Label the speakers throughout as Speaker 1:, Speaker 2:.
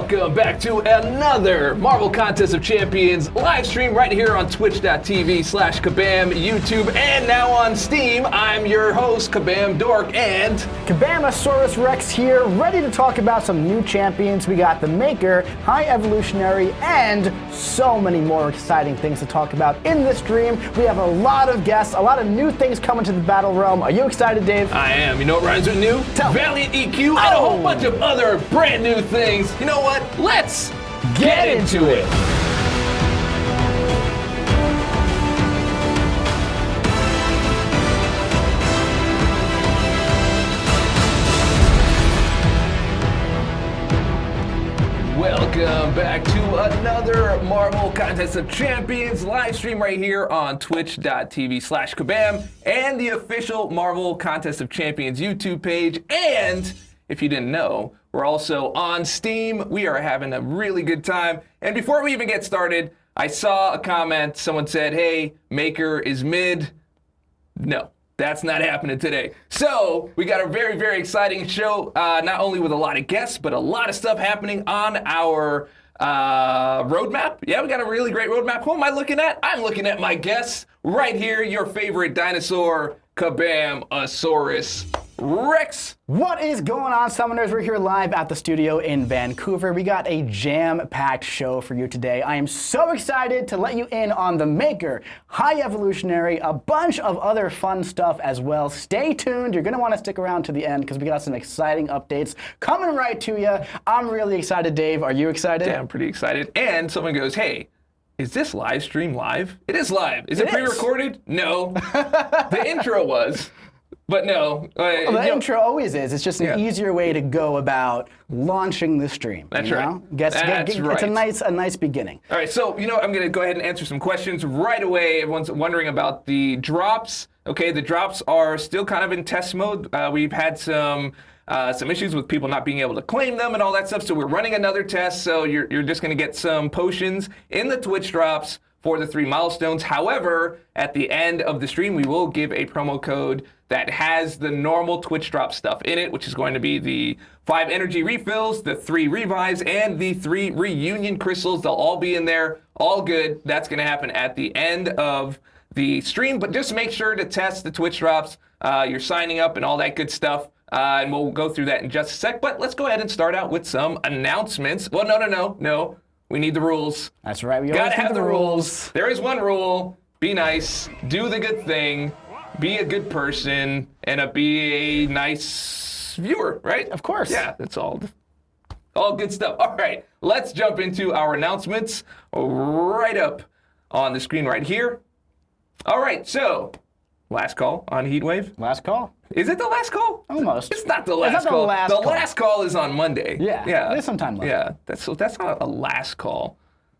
Speaker 1: Welcome back to another Marvel Contest of Champions live stream right here on twitch.tv/Kabam, YouTube, and now on Steam. I'm your host, Kabam Dork, and
Speaker 2: Kabamasaurus Rex here, ready to talk about some new champions. We got the Maker, High Evolutionary, and so many more exciting things to talk about in this stream. We have a lot of guests, a lot of new things coming to the Battle Realm. Are you excited, Dave?
Speaker 1: I am. You know what rhymes with new? Valiant EQ and a whole bunch of other brand new things. You know what? Let's get into it. Welcome back to another Marvel Contest of Champions live stream right here on twitch.tv/Kabam and the official Marvel Contest of Champions YouTube page. And if you didn't know, we're also on Steam. We are having a really good time. And before we even get started, I saw a comment. Someone said, hey, Maker is mid. No, that's not happening today. So we got a very, very exciting show, not only with a lot of guests, but a lot of stuff happening on our roadmap. Yeah, we got a really great roadmap. Who am I looking at? I'm looking at my guests right here, your favorite dinosaur, Kabamasaurus Rex.
Speaker 2: What is going on, Summoners? We're here live at the studio in Vancouver. We got a jam-packed show for you today. I am so excited to let you in on the Maker, High Evolutionary, a bunch of other fun stuff as well. Stay tuned. You're going to want to stick around to the end because we got some exciting updates coming right to you. I'm really excited, Dave. Are you excited?
Speaker 1: Yeah, I'm pretty excited. And someone goes, hey, is this live stream live? It is live. Is it pre-recorded? No. The intro was. But no.
Speaker 2: Well, the intro always is. It's just an easier way to go about launching the stream.
Speaker 1: That's right.
Speaker 2: That's right. It's a nice beginning.
Speaker 1: All right, so I'm going to go ahead and answer some questions right away. Everyone's wondering about the drops. Okay, the drops are still kind of in test mode. We've had some issues with people not being able to claim them and all that stuff, so we're running another test. So you're just going to get some potions in the Twitch drops for the 3 milestones. However, at the end of the stream, we will give a promo code that has the normal Twitch drop stuff in it, which is going to be the 5 energy refills, the 3 revives, and the 3 reunion crystals. They'll all be in there, all good. That's going to happen at the end of the stream, but just make sure to test the Twitch drops. You're signing up and all that good stuff, and we'll go through that in just a sec. But let's go ahead and start out with some announcements. Well, no. We need the rules.
Speaker 2: That's right. We
Speaker 1: gotta have the rules. There is one rule. Be nice. Do the good thing. Be a good person. And be a nice viewer, right?
Speaker 2: Of course.
Speaker 1: Yeah, that's all good stuff. All right, let's jump into our announcements right up on the screen right here. All right, so last call on Heatwave.
Speaker 2: Last call.
Speaker 1: Is it the last call?
Speaker 2: Almost.
Speaker 1: It's not the last call. The last call is on Monday.
Speaker 2: Yeah. There's some time left.
Speaker 1: Yeah. That's not a last call.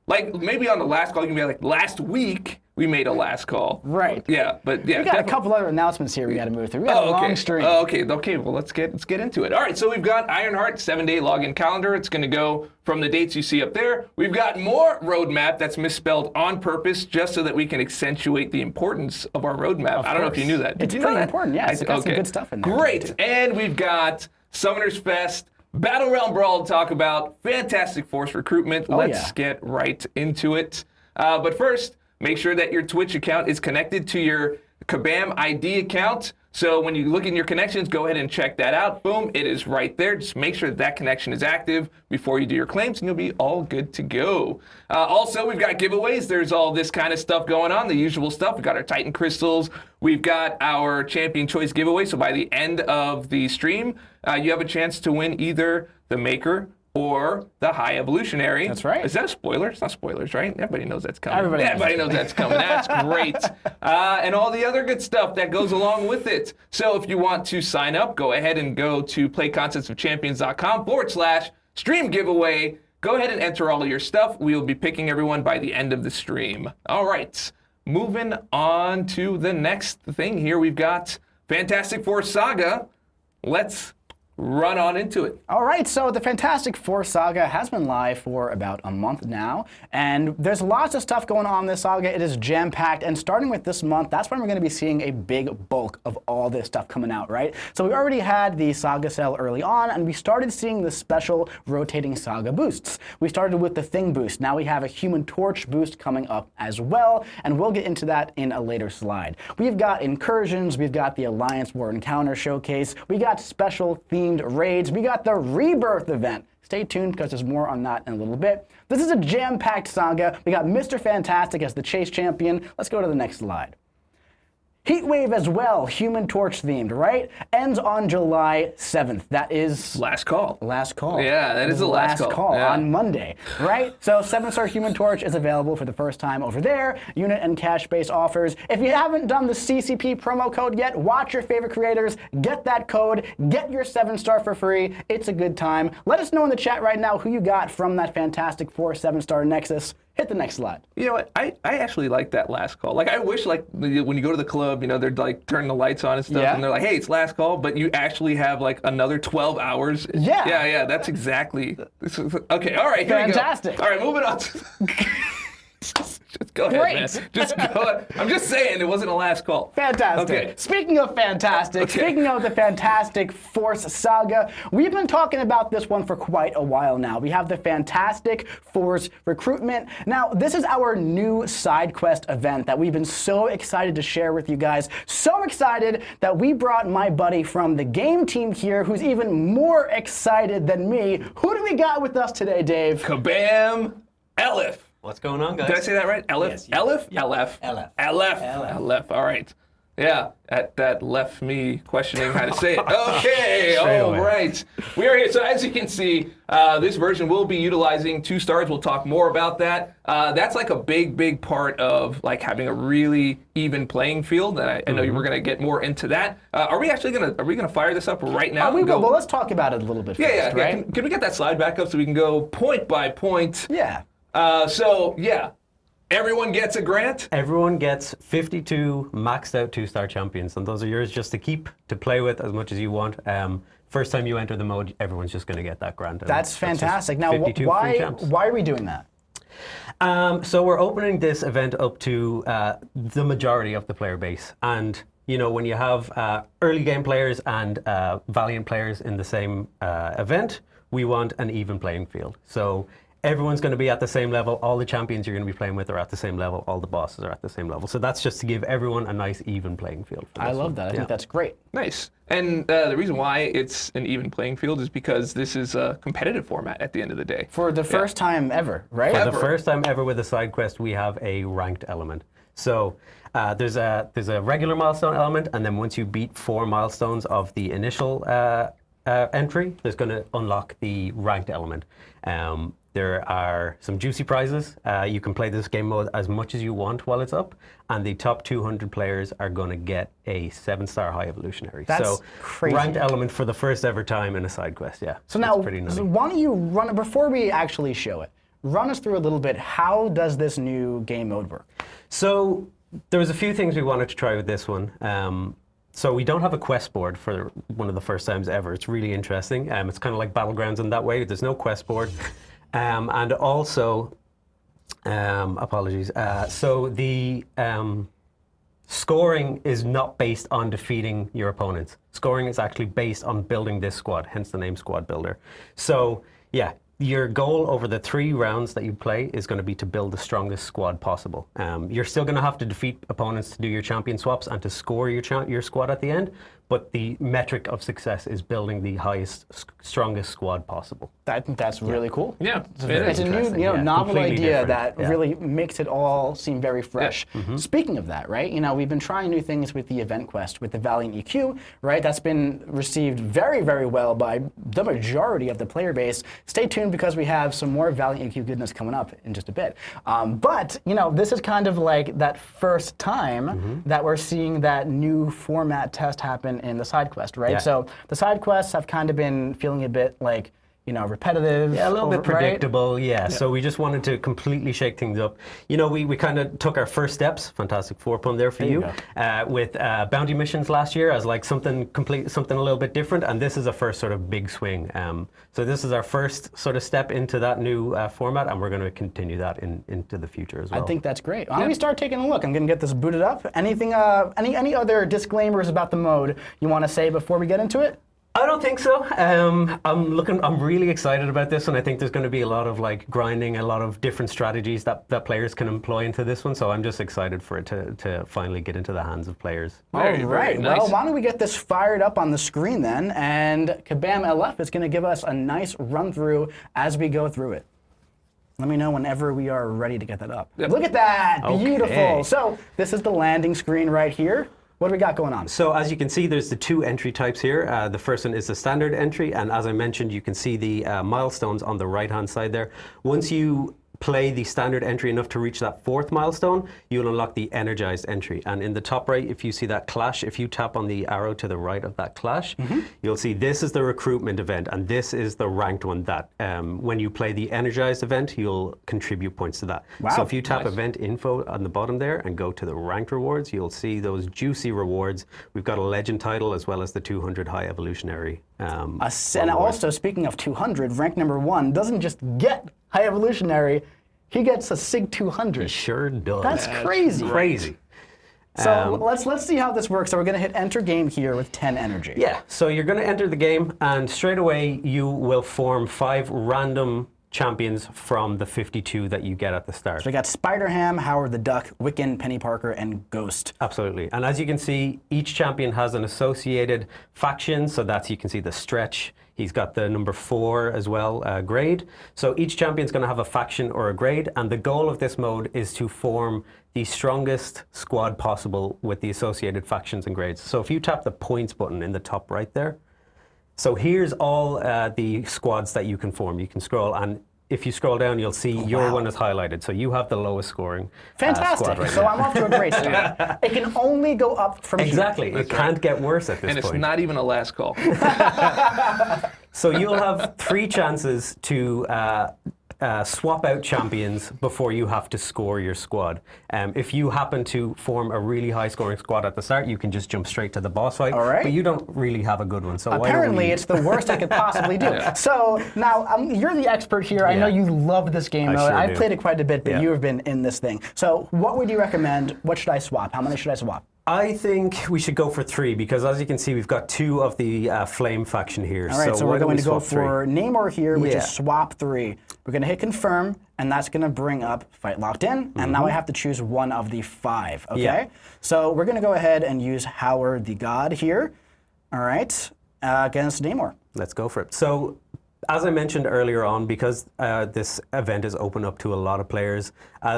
Speaker 1: Like maybe on the last call you can be like, last week we made a last call.
Speaker 2: Right.
Speaker 1: Yeah, but yeah.
Speaker 2: We got a couple other announcements here we got to move through. We got a long stream.
Speaker 1: Okay. Well, let's get into it. All right. So we've got Ironheart 7-day login calendar. It's going to go from the dates you see up there. We've got more roadmap that's misspelled on purpose just so that we can accentuate the importance of our roadmap. I don't know if you knew that.
Speaker 2: It's pretty important. Yeah. It's got some good stuff in there.
Speaker 1: Great. And we've got Summoners Fest, Battle Realm Brawl to talk about, Fantastic Force recruitment. Let's get right into it. But first, make sure that your Twitch account is connected to your Kabam ID account. So when you look in your connections, go ahead and check that out. Boom, it is right there. Just make sure that connection is active before you do your claims, and you'll be all good to go. Also, we've got giveaways. There's all this kind of stuff going on, the usual stuff. We've got our Titan Crystals. We've got our Champion Choice giveaway. So by the end of the stream, you have a chance to win either the Maker or the High Evolutionary.
Speaker 2: That's right.
Speaker 1: Is that a spoiler? It's not spoilers, right? Everybody knows that's coming. Everybody knows that's coming. That's great. And all the other good stuff that goes along with it. So if you want to sign up, go ahead and go to playcontestofchampions.com/stream giveaway. Go ahead and enter all of your stuff. We'll be picking everyone by the end of the stream. All right. Moving on to the next thing here. We've got Fantastic Four Saga. Let's run on into it.
Speaker 2: All right, so the Fantastic Four saga has been live for about a month now, and there's lots of stuff going on in this saga. It is jam-packed, and starting with this month, that's when we're going to be seeing a big bulk of all this stuff coming out, right? So we already had the saga sale early on, and we started seeing the special rotating saga boosts. We started with the Thing boost. Now we have a Human Torch boost coming up as well, and we'll get into that in a later slide. We've got incursions, we've got the Alliance War Encounter Showcase, we got special themed raids, we got the Rebirth event. Stay tuned because there's more on that in a little bit. This is a jam-packed saga. We got Mr. Fantastic as the chase champion. Let's go to the next slide. Heatwave as well, Human Torch themed, right? Ends on July 7th. That is...
Speaker 1: Last call.
Speaker 2: Last call.
Speaker 1: Yeah, that is the last call. Yeah.
Speaker 2: On Monday, right? So 7-star Human Torch is available for the first time over there. Unit and cash-based offers. If you haven't done the CCP promo code yet, watch your favorite creators, get that code, get your 7-star for free. It's a good time. Let us know in the chat right now who you got from that Fantastic Four 7-star Nexus. Hit the next slide.
Speaker 1: You know what? I actually like that last call. Like, I wish, like, when you go to the club, you know, they're like turning the lights on and stuff, and they're like, hey, it's last call, but you actually have like another 12 hours.
Speaker 2: Yeah.
Speaker 1: Yeah, that's exactly. Okay, all right, here
Speaker 2: Fantastic.
Speaker 1: we go. All right, moving on to... Just go ahead, man. Just go ahead. I'm just saying it wasn't a last call.
Speaker 2: Fantastic.
Speaker 1: Okay.
Speaker 2: Speaking of fantastic, speaking of the Fantastic Force saga, we've been talking about this one for quite a while now. We have the Fantastic Force recruitment. Now, this is our new side quest event that we've been so excited to share with you guys. So excited that we brought my buddy from the game team here, who's even more excited than me. Who do we got with us today, Dave?
Speaker 1: Kabam! Elif.
Speaker 3: What's going on, guys?
Speaker 1: Did I say that right? Elif?
Speaker 3: Yes,
Speaker 1: Elif?
Speaker 3: yep.
Speaker 1: Elef?
Speaker 3: Elef.
Speaker 1: Elef.
Speaker 3: Elef.
Speaker 1: Elef. All right. Yeah, that left me questioning how to say it. Okay,
Speaker 2: Straight
Speaker 1: all
Speaker 2: away.
Speaker 1: right. We are here. So as you can see, this version will be utilizing 2 stars. We'll talk more about that. That's like a big part of like having a really even playing field. And I know you were going to get more into that. Are we gonna fire this up right now?
Speaker 2: We will. Well, let's talk about it a little bit first, right?
Speaker 1: Can we get that slide back up so we can go point by point?
Speaker 2: Yeah.
Speaker 1: Everyone gets a grant?
Speaker 3: Everyone gets 52 maxed out 2-star champions, and those are yours just to keep, to play with as much as you want. First time you enter the mode, everyone's just going to get that grant.
Speaker 2: That's fantastic. Now,
Speaker 3: 52 free
Speaker 2: why
Speaker 3: champs.
Speaker 2: are we doing that?
Speaker 3: So we're opening this event up to the majority of the player base. And, you know, when you have early game players and Valiant players in the same event, we want an even playing field. So everyone's going to be at the same level. All the champions you're going to be playing with are at the same level. All the bosses are at the same level. So that's just to give everyone a nice even playing field.
Speaker 2: I love that. I think that's great.
Speaker 1: Nice. And the reason why it's an even playing field is because this is a competitive format at the end of the day.
Speaker 2: For the first time ever, right?
Speaker 3: For the first time ever with a side quest, we have a ranked element. So there's a regular milestone element, and then once you beat 4 milestones of the initial entry, there's going to unlock the ranked element. There are some juicy prizes. You can play this game mode as much as you want while it's up, and the top 200 players are going to get a 7-star High Evolutionary.
Speaker 2: That's crazy.
Speaker 3: Ranked element for the first ever time in a side quest, yeah.
Speaker 2: So now,
Speaker 3: pretty nutty.
Speaker 2: so why don't you run, before we actually show it, run us through a little bit, how does this new game mode work?
Speaker 3: So there was a few things we wanted to try with this one. So we don't have a quest board for one of the first times ever. It's really interesting. It's kind of like Battlegrounds in that way. There's no quest board. And also, apologies. So the scoring is not based on defeating your opponents. Scoring is actually based on building this squad, hence the name Squad Builder. So yeah, your goal over the 3 rounds that you play is going to be to build the strongest squad possible. You're still going to have to defeat opponents to do your champion swaps and to score your squad at the end, but the metric of success is building the highest, strongest squad possible.
Speaker 2: I think that's really cool.
Speaker 1: Yeah,
Speaker 2: It's a new, novel
Speaker 3: completely
Speaker 2: idea
Speaker 3: different.
Speaker 2: that really makes it all seem very fresh.
Speaker 1: Yeah.
Speaker 2: Speaking of that, right? You know, we've been trying new things with the event quest, with the Valiant EQ, right? That's been received very, very well by the majority of the player base. Stay tuned because we have some more Valiant EQ goodness coming up in just a bit. But you know, this is kind of like that first time that we're seeing that new format test happen in the side quest, right?
Speaker 3: Yeah.
Speaker 2: So the side quests have kind of been feeling a bit like repetitive.
Speaker 3: Yeah, a little bit
Speaker 2: right?
Speaker 3: predictable, yeah. So we just wanted to completely shake things up. We kind of took our first steps, fantastic pun there for
Speaker 2: There you
Speaker 3: you, with bounty missions last year as like something a little bit different, and this is a first sort of big swing. So this is our first sort of step into that new format, and we're going to continue that into the future as well.
Speaker 2: I think that's great. Why don't we start taking a look? I'm going to get this booted up. Anything, any other disclaimers about the mode you want to say before we get into it?
Speaker 3: I don't think so. I'm really excited about this, and I think there's going to be a lot of like grinding, a lot of different strategies that players can employ into this one. So I'm just excited for it to finally get into the hands of players.
Speaker 2: All right.
Speaker 1: Nice.
Speaker 2: Well, why don't we get this fired up on the screen then? And Kabam LF is going to give us a nice run through as we go through it. Let me know whenever we are ready to get that up.
Speaker 1: Yep.
Speaker 2: Look at that.
Speaker 3: Okay.
Speaker 2: Beautiful. So this is the landing screen right here. What do we got going on?
Speaker 3: So as you can see, there's the two entry types here. The first one is the standard entry, and as I mentioned, you can see the milestones on the right-hand side there. Once you play the standard entry enough to reach that 4th milestone, you'll unlock the energized entry. And in the top right, if you see that clash, if you tap on the arrow to the right of that clash, you'll see this is the recruitment event, and this is the ranked one that when you play the energized event, you'll contribute points to that.
Speaker 2: Wow.
Speaker 3: So if you tap event info on the bottom there and go to the ranked rewards, you'll see those juicy rewards. We've got a legend title as well as the 200 high evolutionary.
Speaker 2: And also, speaking of 200, rank number 1 doesn't just get high evolutionary, he gets a SIG 200.
Speaker 3: Sure does.
Speaker 2: That's crazy.
Speaker 3: Crazy.
Speaker 2: So let's see how this works. So we're going to hit enter game here with 10 energy.
Speaker 3: Yeah, so you're going to enter the game, and straight away you will form 5 random champions from the 52 that you get at the start.
Speaker 2: So we got Spider-Ham, Howard the Duck, Wiccan, Penny Parker, and Ghost.
Speaker 3: Absolutely. And as you can see, each champion has an associated faction, so that's, you can see the stretch. He's got the number 4 as well, grade. So each champion's going to have a faction or a grade, and the goal of this mode is to form the strongest squad possible with the associated factions and grades. So if you tap the points button in the top right there, so here's all the squads that you can form. You can scroll, and if you scroll down, you'll see your one is highlighted. So you have the lowest scoring
Speaker 2: Fantastic.
Speaker 3: squad right
Speaker 2: So
Speaker 3: now.
Speaker 2: I'm off to a great start. It can only go up from
Speaker 3: Exactly.
Speaker 2: here.
Speaker 3: It can't get worse at this
Speaker 1: And
Speaker 3: point.
Speaker 1: it's not even a last call.
Speaker 3: So you'll have 3 chances to swap out champions before you have to score your squad. If you happen to form a really high scoring squad at the start, you can just jump straight to the boss fight.
Speaker 2: All right.
Speaker 3: But you don't really have a good one. So
Speaker 2: Apparently, it's the worst I could possibly do. So now, you're the expert here. I know you love this game mode.
Speaker 3: sure
Speaker 2: I've
Speaker 3: do.
Speaker 2: played it quite a bit, but
Speaker 3: Yeah.
Speaker 2: you have been in this thing. So what would you recommend? What should I swap? How many should I swap?
Speaker 3: I think we should go for 3 because, as you can see, we've got 2 of the Flame faction here.
Speaker 2: All right, so
Speaker 3: why
Speaker 2: we're
Speaker 3: don't
Speaker 2: going
Speaker 3: we
Speaker 2: to go
Speaker 3: swap 3?
Speaker 2: for Namor here, which
Speaker 3: Yeah.
Speaker 2: is swap 3. We're going to hit confirm, and that's going to bring up fight locked in. And now I have to choose one of the 5. Okay,
Speaker 3: Yeah.
Speaker 2: so we're going to go ahead and use Howard the God here. All right, against Namor.
Speaker 3: Let's go for it. So, as I mentioned earlier on, because this event is open up to a lot of players,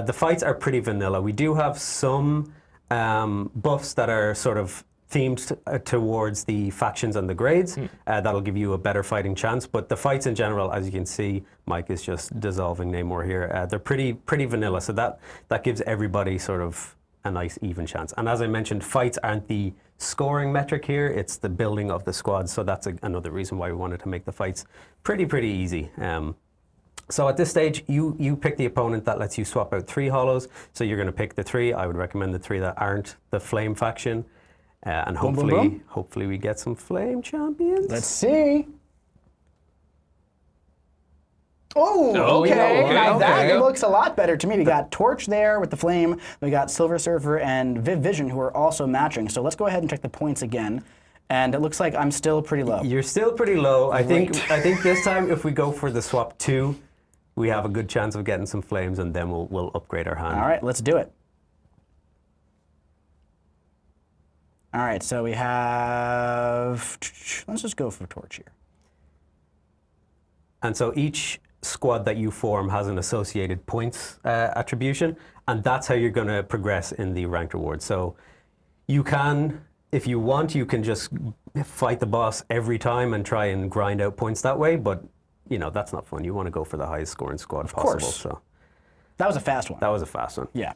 Speaker 3: the fights are pretty vanilla. We do have some buffs that are sort of themed towards the factions and the grades. That'll give you a better fighting chance. But the fights in general, as you can see, Mike is just dissolving Namor here. They're pretty vanilla, so that gives everybody sort of a nice even chance. And as I mentioned, fights aren't the scoring metric here, it's the building of the squad. So that's another reason why we wanted to make the fights pretty easy. So at this stage, you pick the opponent that lets you swap out 3 hollows. So you're going to pick the 3. I would recommend the 3 that aren't the Flame faction. And hopefully we get some Flame champions.
Speaker 2: Let's see. Oh, okay. Now that looks a lot better to me. We got Torch there with the Flame. We got Silver Surfer and Viv Vision, who are also matching. So let's go ahead and check the points again. And it looks like I'm still pretty low.
Speaker 3: You're still pretty low. I think this time if we go for the swap 2, we have a good chance of getting some flames, and then we'll upgrade our hand.
Speaker 2: All right, let's do it. All right, so we have, let's just go for Torch here.
Speaker 3: And so each squad that you form has an associated points attribution, and that's how you're going to progress in the ranked rewards. So you can, if you want, you can just fight the boss every time and try and grind out points that way, but you know, that's not fun. You want to go for the highest scoring squad possible.
Speaker 2: Course.
Speaker 3: So
Speaker 2: That was a fast one.
Speaker 3: that was a fast one.
Speaker 2: Yeah.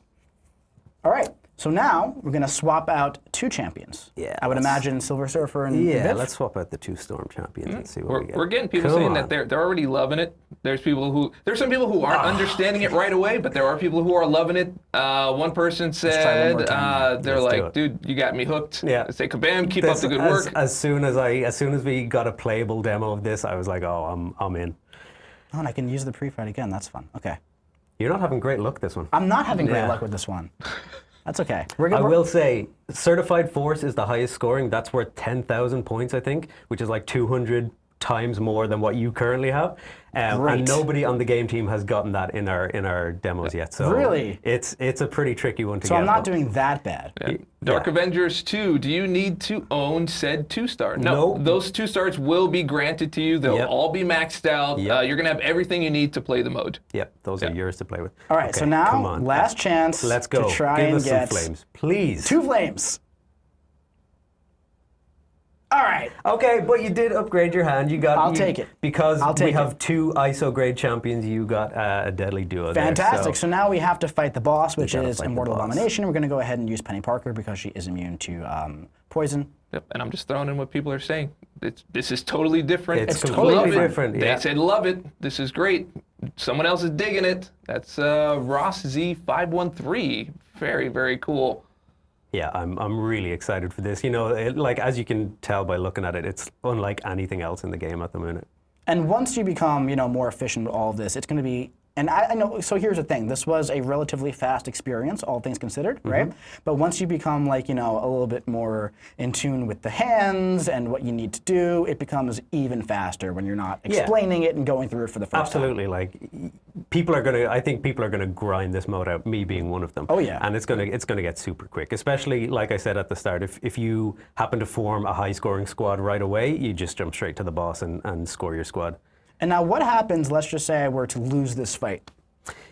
Speaker 2: All right, So now we're going to swap out 2 champions.
Speaker 3: Yeah,
Speaker 2: I would
Speaker 3: let's-
Speaker 2: imagine Silver Surfer and
Speaker 3: Yeah,
Speaker 2: Viv.
Speaker 3: let's swap out the 2 Storm champions and see what we get.
Speaker 1: We're getting people
Speaker 3: Come
Speaker 1: saying
Speaker 3: on.
Speaker 1: that they're already loving it. There's some people who aren't understanding it right away, but there are people who are loving it. One person
Speaker 2: try one
Speaker 1: said
Speaker 2: more time.
Speaker 1: they're
Speaker 3: Let's do
Speaker 1: like,
Speaker 3: it.
Speaker 1: "Dude, you got me hooked."
Speaker 3: Yeah.
Speaker 1: I say, "Kabam, keep up the good work."
Speaker 3: As soon as we got a playable demo of this, I was like, oh, I'm in.
Speaker 2: Oh, and I can use the pre-fight again. That's fun. Okay.
Speaker 3: You're not having great luck this one.
Speaker 2: I'm not having great
Speaker 3: Yeah.
Speaker 2: luck with this one. That's okay.
Speaker 3: I will say, Certified Force is the highest scoring. That's worth 10,000 points, I think, which is like 200 times more than what you currently have.
Speaker 2: Great.
Speaker 3: And nobody on the game team has gotten that in our demos yet. So
Speaker 2: Really?
Speaker 3: it's a pretty tricky one to
Speaker 2: So
Speaker 3: get.
Speaker 2: I'm not doing that bad.
Speaker 1: Yeah. Dark Avengers 2, do you need to own said 2-star? No,
Speaker 3: Nope.
Speaker 1: those 2 stars will be granted to you. They'll
Speaker 3: Yep.
Speaker 1: all be maxed out.
Speaker 3: Yep.
Speaker 1: You're going to have everything you need to play the mode.
Speaker 3: Yep, those are yours to play with.
Speaker 2: All right,
Speaker 3: Okay,
Speaker 2: so now
Speaker 3: come on.
Speaker 2: last chance
Speaker 3: Let's go.
Speaker 2: to try
Speaker 3: Give
Speaker 2: and
Speaker 3: us
Speaker 2: get
Speaker 3: some flames, please.
Speaker 2: 2 flames. All right.
Speaker 3: Okay, but you did upgrade your hand.
Speaker 2: I'll take it.
Speaker 3: Because
Speaker 2: I'll take
Speaker 3: we have
Speaker 2: it.
Speaker 3: 2 ISO grade champions, you got a deadly duo there,
Speaker 2: Fantastic. So now we have to fight the boss, which
Speaker 3: gotta
Speaker 2: is
Speaker 3: fight the
Speaker 2: Immortal
Speaker 3: boss.
Speaker 2: Abomination. We're going to go ahead and use Penny Parker because she is immune to poison.
Speaker 1: Yep. And I'm just throwing in what people are saying. This is totally different.
Speaker 3: It's
Speaker 2: totally
Speaker 1: Love it.
Speaker 3: different,
Speaker 1: They
Speaker 3: yeah.
Speaker 1: said love it. This is great. Someone else is digging it. That's Ross Z513. Very, very cool.
Speaker 3: Yeah, I'm really excited for this. You know, like as you can tell by looking at it, it's unlike anything else in the game at the minute.
Speaker 2: And once you become, more efficient with all of this, it's going to be. And I know. So here's the thing. This was a relatively fast experience, all things considered, right? But once you become a little bit more in tune with the hands and what you need to do, it becomes even faster when you're not explaining it and going through it for the first time.
Speaker 3: Absolutely, like I think people are gonna grind this mode out. Me being one of them.
Speaker 2: Oh, yeah.
Speaker 3: And it's gonna get super quick. Especially like I said at the start, if you happen to form a high scoring squad right away, you just jump straight to the boss and score your squad.
Speaker 2: And now what happens, let's just say I were to lose this fight?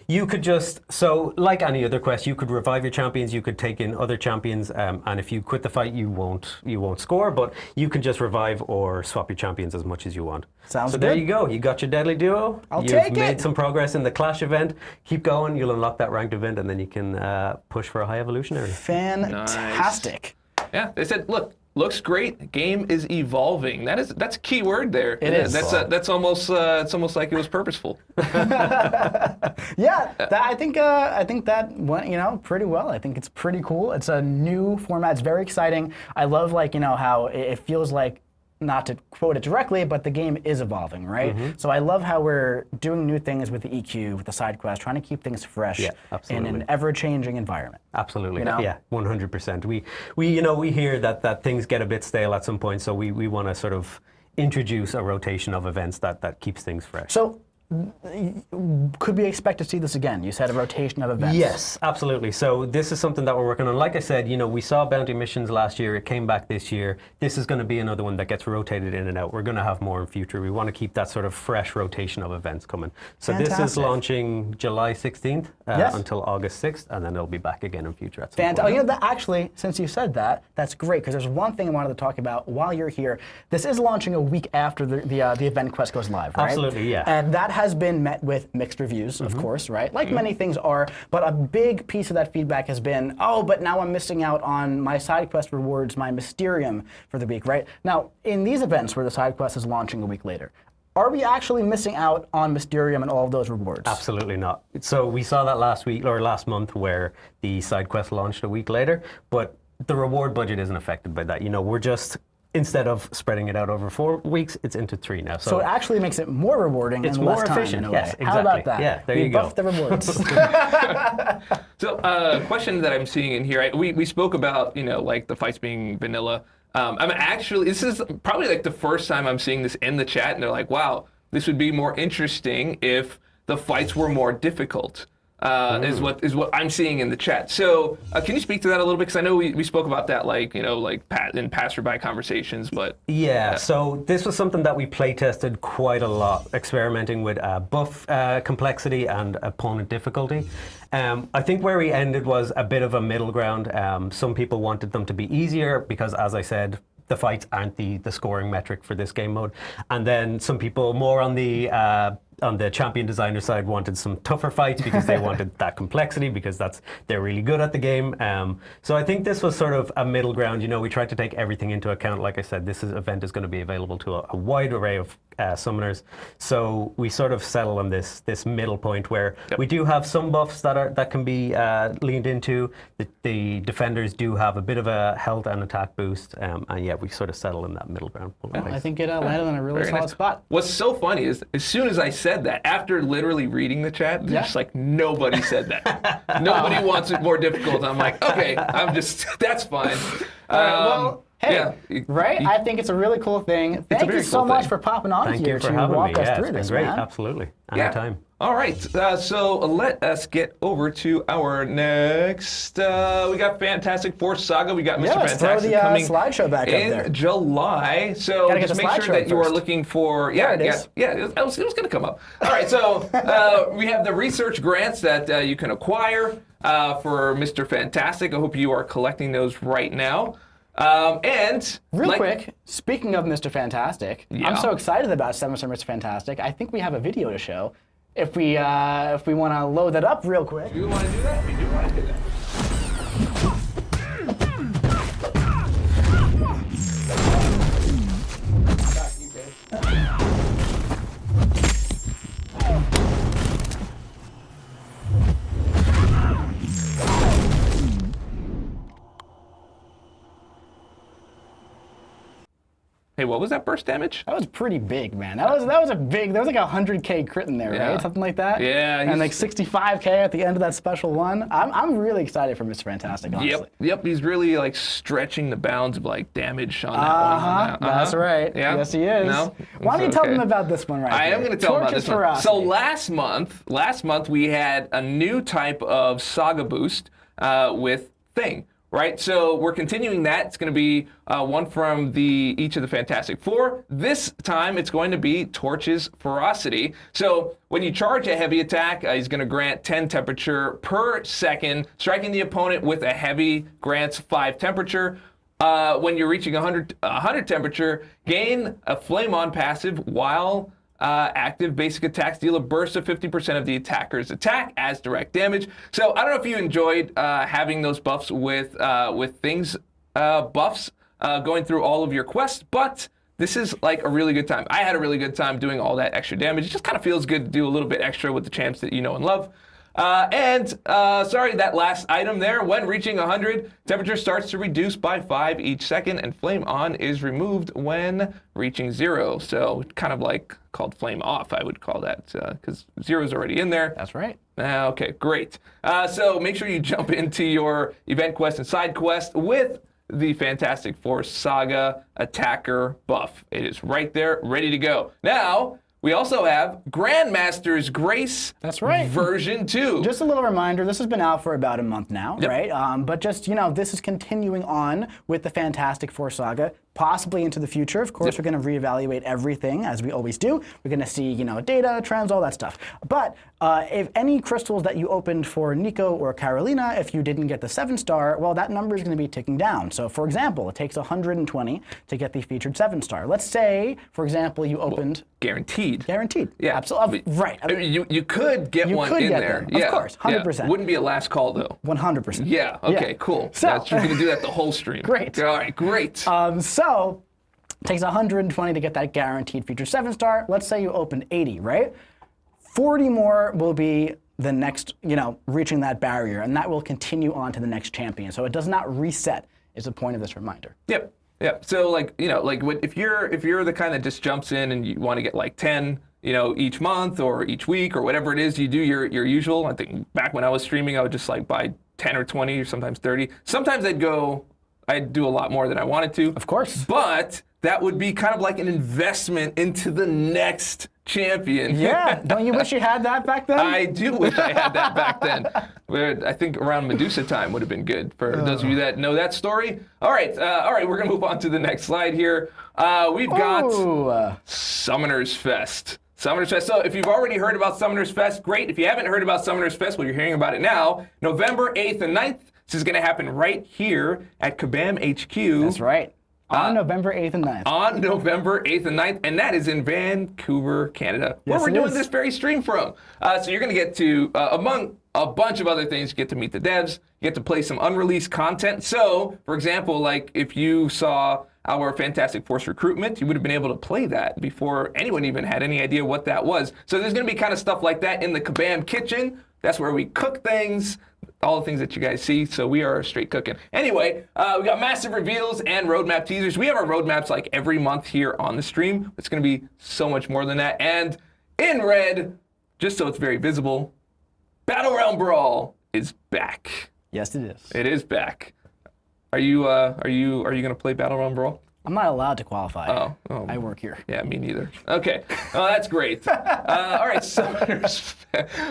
Speaker 3: You could just, so like any other quest, you could revive your champions, you could take in other champions, and if you quit the fight, you won't score, but you can just revive or swap your champions as much as you want.
Speaker 2: Sounds
Speaker 3: so there
Speaker 2: good.
Speaker 3: you go, you got your deadly duo.
Speaker 2: I'll
Speaker 3: You've
Speaker 2: take
Speaker 3: made
Speaker 2: it.
Speaker 3: some progress in the Clash event. Keep going, you'll unlock that ranked event, and then you can push for a high evolutionary.
Speaker 2: Fantastic.
Speaker 1: Yeah, they said, look, looks great. Game is evolving. That's a key word there.
Speaker 2: It is.
Speaker 1: That's almost it's almost like it was purposeful.
Speaker 2: Yeah, I think that went pretty well. I think it's pretty cool. It's a new format. It's very exciting. I love how it feels like, not to quote it directly, but the game is evolving, right? So I love how we're doing new things with the EQ, with the side quest, trying to keep things fresh in
Speaker 3: absolutely.
Speaker 2: an ever-changing environment.
Speaker 3: Absolutely,
Speaker 2: You know?
Speaker 3: yeah, 100%. We hear that things get a bit stale at some point, so we want to sort of introduce a rotation of events that keeps things fresh.
Speaker 2: So could we expect to see this again? You said a rotation of events.
Speaker 3: Yes, absolutely. So this is something that we're working on. Like I said, we saw bounty missions last year. It came back this year. This is going to be another one that gets rotated in and out. We're going to have more in future. We want to keep that sort of fresh rotation of events coming. So this is
Speaker 2: Fantastic.
Speaker 3: launching July 16th
Speaker 2: Yes.
Speaker 3: until August 6th, and then it'll be back again in future at some point.
Speaker 2: Actually, since you said that, that's great, because there's one thing I wanted to talk about while you're here. This is launching a week after the event quest goes live, right?
Speaker 3: Absolutely, yeah.
Speaker 2: And that has been met with mixed reviews, of course, right? Like many things are, but a big piece of that feedback has been, oh, but now I'm missing out on my side quest rewards, my Mysterium for the week, right? Now, in these events where the side quest is launching a week later, are we actually missing out on Mysterium and all of those rewards?
Speaker 3: Absolutely not. So we saw that last month where the side quest launched a week later, but the reward budget isn't affected by that. We're just, instead of spreading it out over 4 weeks, it's into 3 now.
Speaker 2: So it actually makes it more rewarding
Speaker 3: It's
Speaker 2: and
Speaker 3: more
Speaker 2: less time
Speaker 3: efficient,
Speaker 2: in a
Speaker 3: yes,
Speaker 2: way. How about
Speaker 3: exactly.
Speaker 2: that?
Speaker 3: Yeah, there
Speaker 2: we
Speaker 3: you go.
Speaker 2: buffed the rewards.
Speaker 1: So, question that I'm seeing in here, we spoke about, like the fights being vanilla. This is probably like the first time I'm seeing this in the chat, and they're like, wow, this would be more interesting if the fights were more difficult. Is what I'm seeing in the chat. So can you speak to that a little bit? Because I know we spoke about that, in passerby conversations, but
Speaker 3: Yeah, so this was something that we play tested quite a lot, experimenting with buff complexity and opponent difficulty. I think where we ended was a bit of a middle ground. Some people wanted them to be easier because, as I said, the fights aren't the scoring metric for this game mode. And then some people more on the on the champion designer side wanted some tougher fights because they wanted that complexity because they're really good at the game. So I think this was sort of a middle ground. You know, we tried to take everything into account. Like I said, event is going to be available to a wide array of summoners. So we sort of settle on this middle point where we do have some buffs that can be leaned into. The defenders do have a bit of a health and attack boost, and yeah, we sort of settle in that middle ground.
Speaker 2: I think it landed on a really
Speaker 1: Very
Speaker 2: solid
Speaker 1: nice.
Speaker 2: spot.
Speaker 1: What's so funny is, as soon as I said that, after literally reading the chat, just like nobody said that. Nobody wants it more difficult. I'm like, okay, that's fine.
Speaker 2: Well, hey,
Speaker 1: yeah,
Speaker 2: right? I think it's a really cool thing. Thank you
Speaker 1: very
Speaker 2: so
Speaker 1: cool
Speaker 2: much
Speaker 1: thing.
Speaker 2: for popping on
Speaker 3: Thank
Speaker 2: here
Speaker 3: you for
Speaker 2: to
Speaker 3: having
Speaker 2: walk
Speaker 3: me.
Speaker 2: us
Speaker 3: Yeah,
Speaker 2: through
Speaker 3: it's
Speaker 2: this,
Speaker 3: been great.
Speaker 2: man.
Speaker 3: Absolutely.
Speaker 1: Yeah.
Speaker 3: Anytime.
Speaker 1: All right, so let us get over to our next. We got Fantastic Four Saga. We got Mr.
Speaker 2: Let's throw
Speaker 1: Fantastic
Speaker 2: the
Speaker 1: coming
Speaker 2: slideshow back up
Speaker 1: in
Speaker 2: there.
Speaker 1: July. So
Speaker 2: Gotta get
Speaker 1: just
Speaker 2: the
Speaker 1: make sure
Speaker 2: slideshow
Speaker 1: that you are
Speaker 2: first.
Speaker 1: looking for.
Speaker 2: There it is.
Speaker 1: It was going to come up. All right, so we have the research grants that you can acquire for Mr. Fantastic. I hope you are collecting those right now. And
Speaker 2: Real quick, speaking of Mr. Fantastic, I'm so excited about 7 Star Mr. Fantastic. I think we have a video to show. If we want to load that up real quick.
Speaker 1: Do you want to do that? We do want to do that. Hey, what was that burst damage?
Speaker 2: That was pretty big, man. That was a big. There was like a 100K crit in there,
Speaker 1: Yeah.
Speaker 2: right? Something like that.
Speaker 1: Yeah,
Speaker 2: And like 65K at the end of that special one. I'm really excited for Mr. Fantastic, honestly.
Speaker 1: Yep. He's really like stretching the bounds of like damage on that one.
Speaker 2: That's right.
Speaker 1: Yeah.
Speaker 2: Yes, he is.
Speaker 1: No?
Speaker 2: Why don't you
Speaker 1: It's
Speaker 2: tell
Speaker 1: okay.
Speaker 2: them about this one right
Speaker 1: I
Speaker 2: here?
Speaker 1: am going to tell them about
Speaker 2: Torches
Speaker 1: this one.
Speaker 2: Ferocity.
Speaker 1: So last month we had a new type of Saga boost with Thing. Right, so we're continuing that. It's going to be one from each of the Fantastic Four. This time, it's going to be Torches Ferocity. So when you charge a heavy attack, he's going to grant 10 temperature per second. Striking the opponent with a heavy grants 5 temperature. When you're reaching 100 temperature, gain a Flame On passive while active. Basic attacks deal a burst of 50% of the attacker's attack as direct damage. So I don't know if you enjoyed having those buffs with Things buffs going through all of your quests, but this is like a really good time. I had a really good time doing all that extra damage. It just kind of feels good to do a little bit extra with the champs that you know and love. Sorry, that last item there, when reaching 100, temperature starts to reduce by 5 each second, and Flame On is removed when reaching 0. So kind of like called Flame Off, I would call that, because 0 is already in there.
Speaker 2: That's right.
Speaker 1: Okay, great. So make sure you jump into your event quest and side quest with the Fantastic Four Saga Attacker buff. It is right there, ready to go. Now, we also have Grandmaster's Grace.
Speaker 2: That's right.
Speaker 1: Version 2.
Speaker 2: Just a little reminder, this has been out for about a month now,
Speaker 1: Yep.
Speaker 2: right? But just, this is continuing on with the Fantastic Four Saga, possibly into the future. Of course, we're going to reevaluate everything, as we always do. We're going to see, data, trends, all that stuff. But if any crystals that you opened for Nico or Carolina, if you didn't get the 7-star, well, that number is going to be ticking down. So, for example, it takes 120 to get the featured 7-star. Let's say, for example, you opened...
Speaker 1: Guaranteed.
Speaker 2: Guaranteed.
Speaker 1: Yeah.
Speaker 2: Absolutely. Right.
Speaker 1: I mean, you could get one in there.
Speaker 2: Them. Of course, 100%.
Speaker 1: Wouldn't be a last call, though.
Speaker 2: 100%.
Speaker 1: Yeah, okay, cool.
Speaker 2: So,
Speaker 1: you're going to do that the whole stream.
Speaker 2: Great.
Speaker 1: All right, great.
Speaker 2: So, it takes 120 to get that guaranteed feature 7-star. Let's say you opened 80, right? 40 more will be the next, reaching that barrier, and that will continue on to the next champion. So it does not reset, is the point of this reminder.
Speaker 1: Yep. So if you're the kind that just jumps in and you want to get like 10, each month or each week or whatever it is, you do your usual. I think back when I was streaming, I would just like buy 10 or 20 or sometimes 30. Sometimes I'd do a lot more than I wanted to.
Speaker 2: Of course.
Speaker 1: But that would be kind of like an investment into the next champion.
Speaker 2: Yeah. Don't you wish you had that back then?
Speaker 1: I do wish I had that back then. But I think around Medusa time would have been good for those of you that know that story. All right, we're going to move on to the next slide here. We've got Summoners Fest. Summoners Fest. So if you've already heard about Summoners Fest, great. If you haven't heard about Summoners Fest, well, you're hearing about it now. November 8th and 9th. This is going to happen right here at Kabam HQ.
Speaker 2: That's right. On November 8th and 9th.
Speaker 1: On November 8th and 9th, and that is in Vancouver, Canada, where
Speaker 2: Yes,
Speaker 1: we're
Speaker 2: it
Speaker 1: doing
Speaker 2: is.
Speaker 1: this very stream from. So you're going to get to, among a bunch of other things, you get to meet the devs, you get to play some unreleased content. So, for example, like if you saw our Fantastic Force recruitment, you would have been able to play that before anyone even had any idea what that was. So there's going to be kind of stuff like that in the Kabam kitchen. That's where we cook things, all the things that you guys see. So we are straight cooking. Anyway, we got massive reveals and roadmap teasers. We have our roadmaps like every month here on the stream. It's going to be so much more than that. And in red, just so it's very visible, Battle Realm Brawl is back.
Speaker 2: Yes, it is.
Speaker 1: It is back. Are you going to play Battle Realm Brawl?
Speaker 2: I'm not allowed to qualify.
Speaker 1: Oh.
Speaker 2: I work here.
Speaker 1: Yeah, me neither. Okay, well, that's great. All right, Summoners.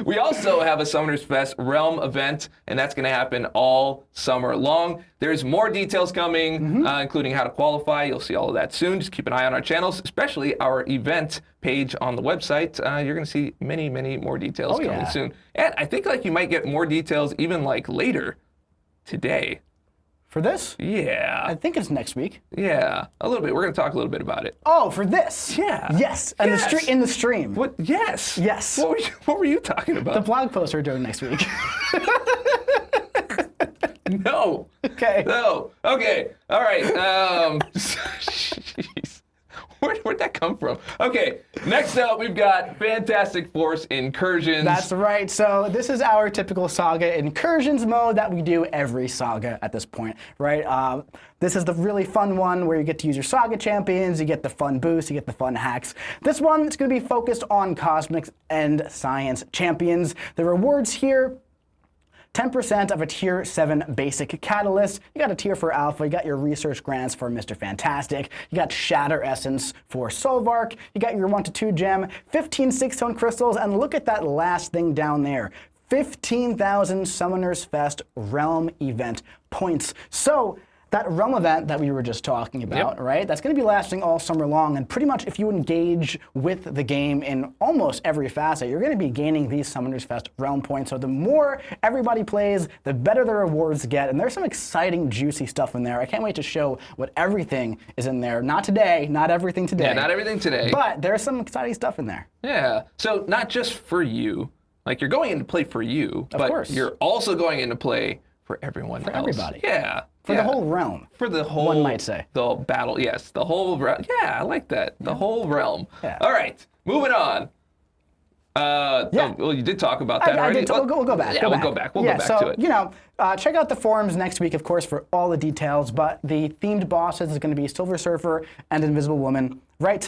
Speaker 1: We also have a Summoners Fest Realm event, and that's going to happen all summer long. There's more details coming, including how to qualify. You'll see all of that soon. Just keep an eye on our channels, especially our event page on the website. You're going to see many, many more details coming soon. And I think like you might get more details even like later today.
Speaker 2: For this?
Speaker 1: Yeah.
Speaker 2: I think it's next week.
Speaker 1: Yeah, a little bit. We're going to talk a little bit about it.
Speaker 2: Oh, for this?
Speaker 1: Yeah.
Speaker 2: Yes. And
Speaker 1: Yes.
Speaker 2: in the stream.
Speaker 1: What? Yes.
Speaker 2: Yes.
Speaker 1: What were you talking about?
Speaker 2: The blog post we're doing next week.
Speaker 1: No.
Speaker 2: Okay.
Speaker 1: No. Okay. All right. Jeez. Where'd that come from? Okay. Next up, we've got Fantastic Force Incursions.
Speaker 2: That's right. So this is our typical Saga incursions mode that we do every Saga at this point, right? This is the really fun one where you get to use your Saga champions, you get the fun boosts, you get the fun hacks. This one is going to be focused on cosmics and science champions. The rewards here, 10% of a tier 7 basic catalyst. You got a tier for alpha, you got your research grants for Mr. Fantastic, you got shatter essence for Solvark, you got your 1 to 2 gem, 15 6-tone crystals, and look at that last thing down there. 15,000 Summoners Fest Realm event points. So that Realm event that we were just talking about, right? That's going to be lasting all summer long, and pretty much if you engage with the game in almost every facet, you're going to be gaining these Summoners Fest Realm points. So the more everybody plays, the better the rewards get, and there's some exciting, juicy stuff in there. I can't wait to show what everything is in there. Not today, not everything today.
Speaker 1: Yeah, not everything today.
Speaker 2: But there's some exciting stuff in there.
Speaker 1: Yeah. So not just for you. Like you're going in to play for you, but
Speaker 2: course.
Speaker 1: you're also going in to play for everyone else.
Speaker 2: everybody.
Speaker 1: Yeah.
Speaker 2: For the whole realm.
Speaker 1: For the whole,
Speaker 2: one might say.
Speaker 1: The battle, yes. The whole realm. Yeah, I like that. The whole realm.
Speaker 2: Yeah.
Speaker 1: All right, moving on.
Speaker 2: Yeah.
Speaker 1: Well, you did talk about that
Speaker 2: I
Speaker 1: already.
Speaker 2: did. We'll go back.
Speaker 1: Yeah, we'll go back. We'll
Speaker 2: yeah,
Speaker 1: go back
Speaker 2: so,
Speaker 1: to it.
Speaker 2: you know, check out the forums next week, of course, for all the details. But the themed bosses is going to be Silver Surfer and Invisible Woman, right?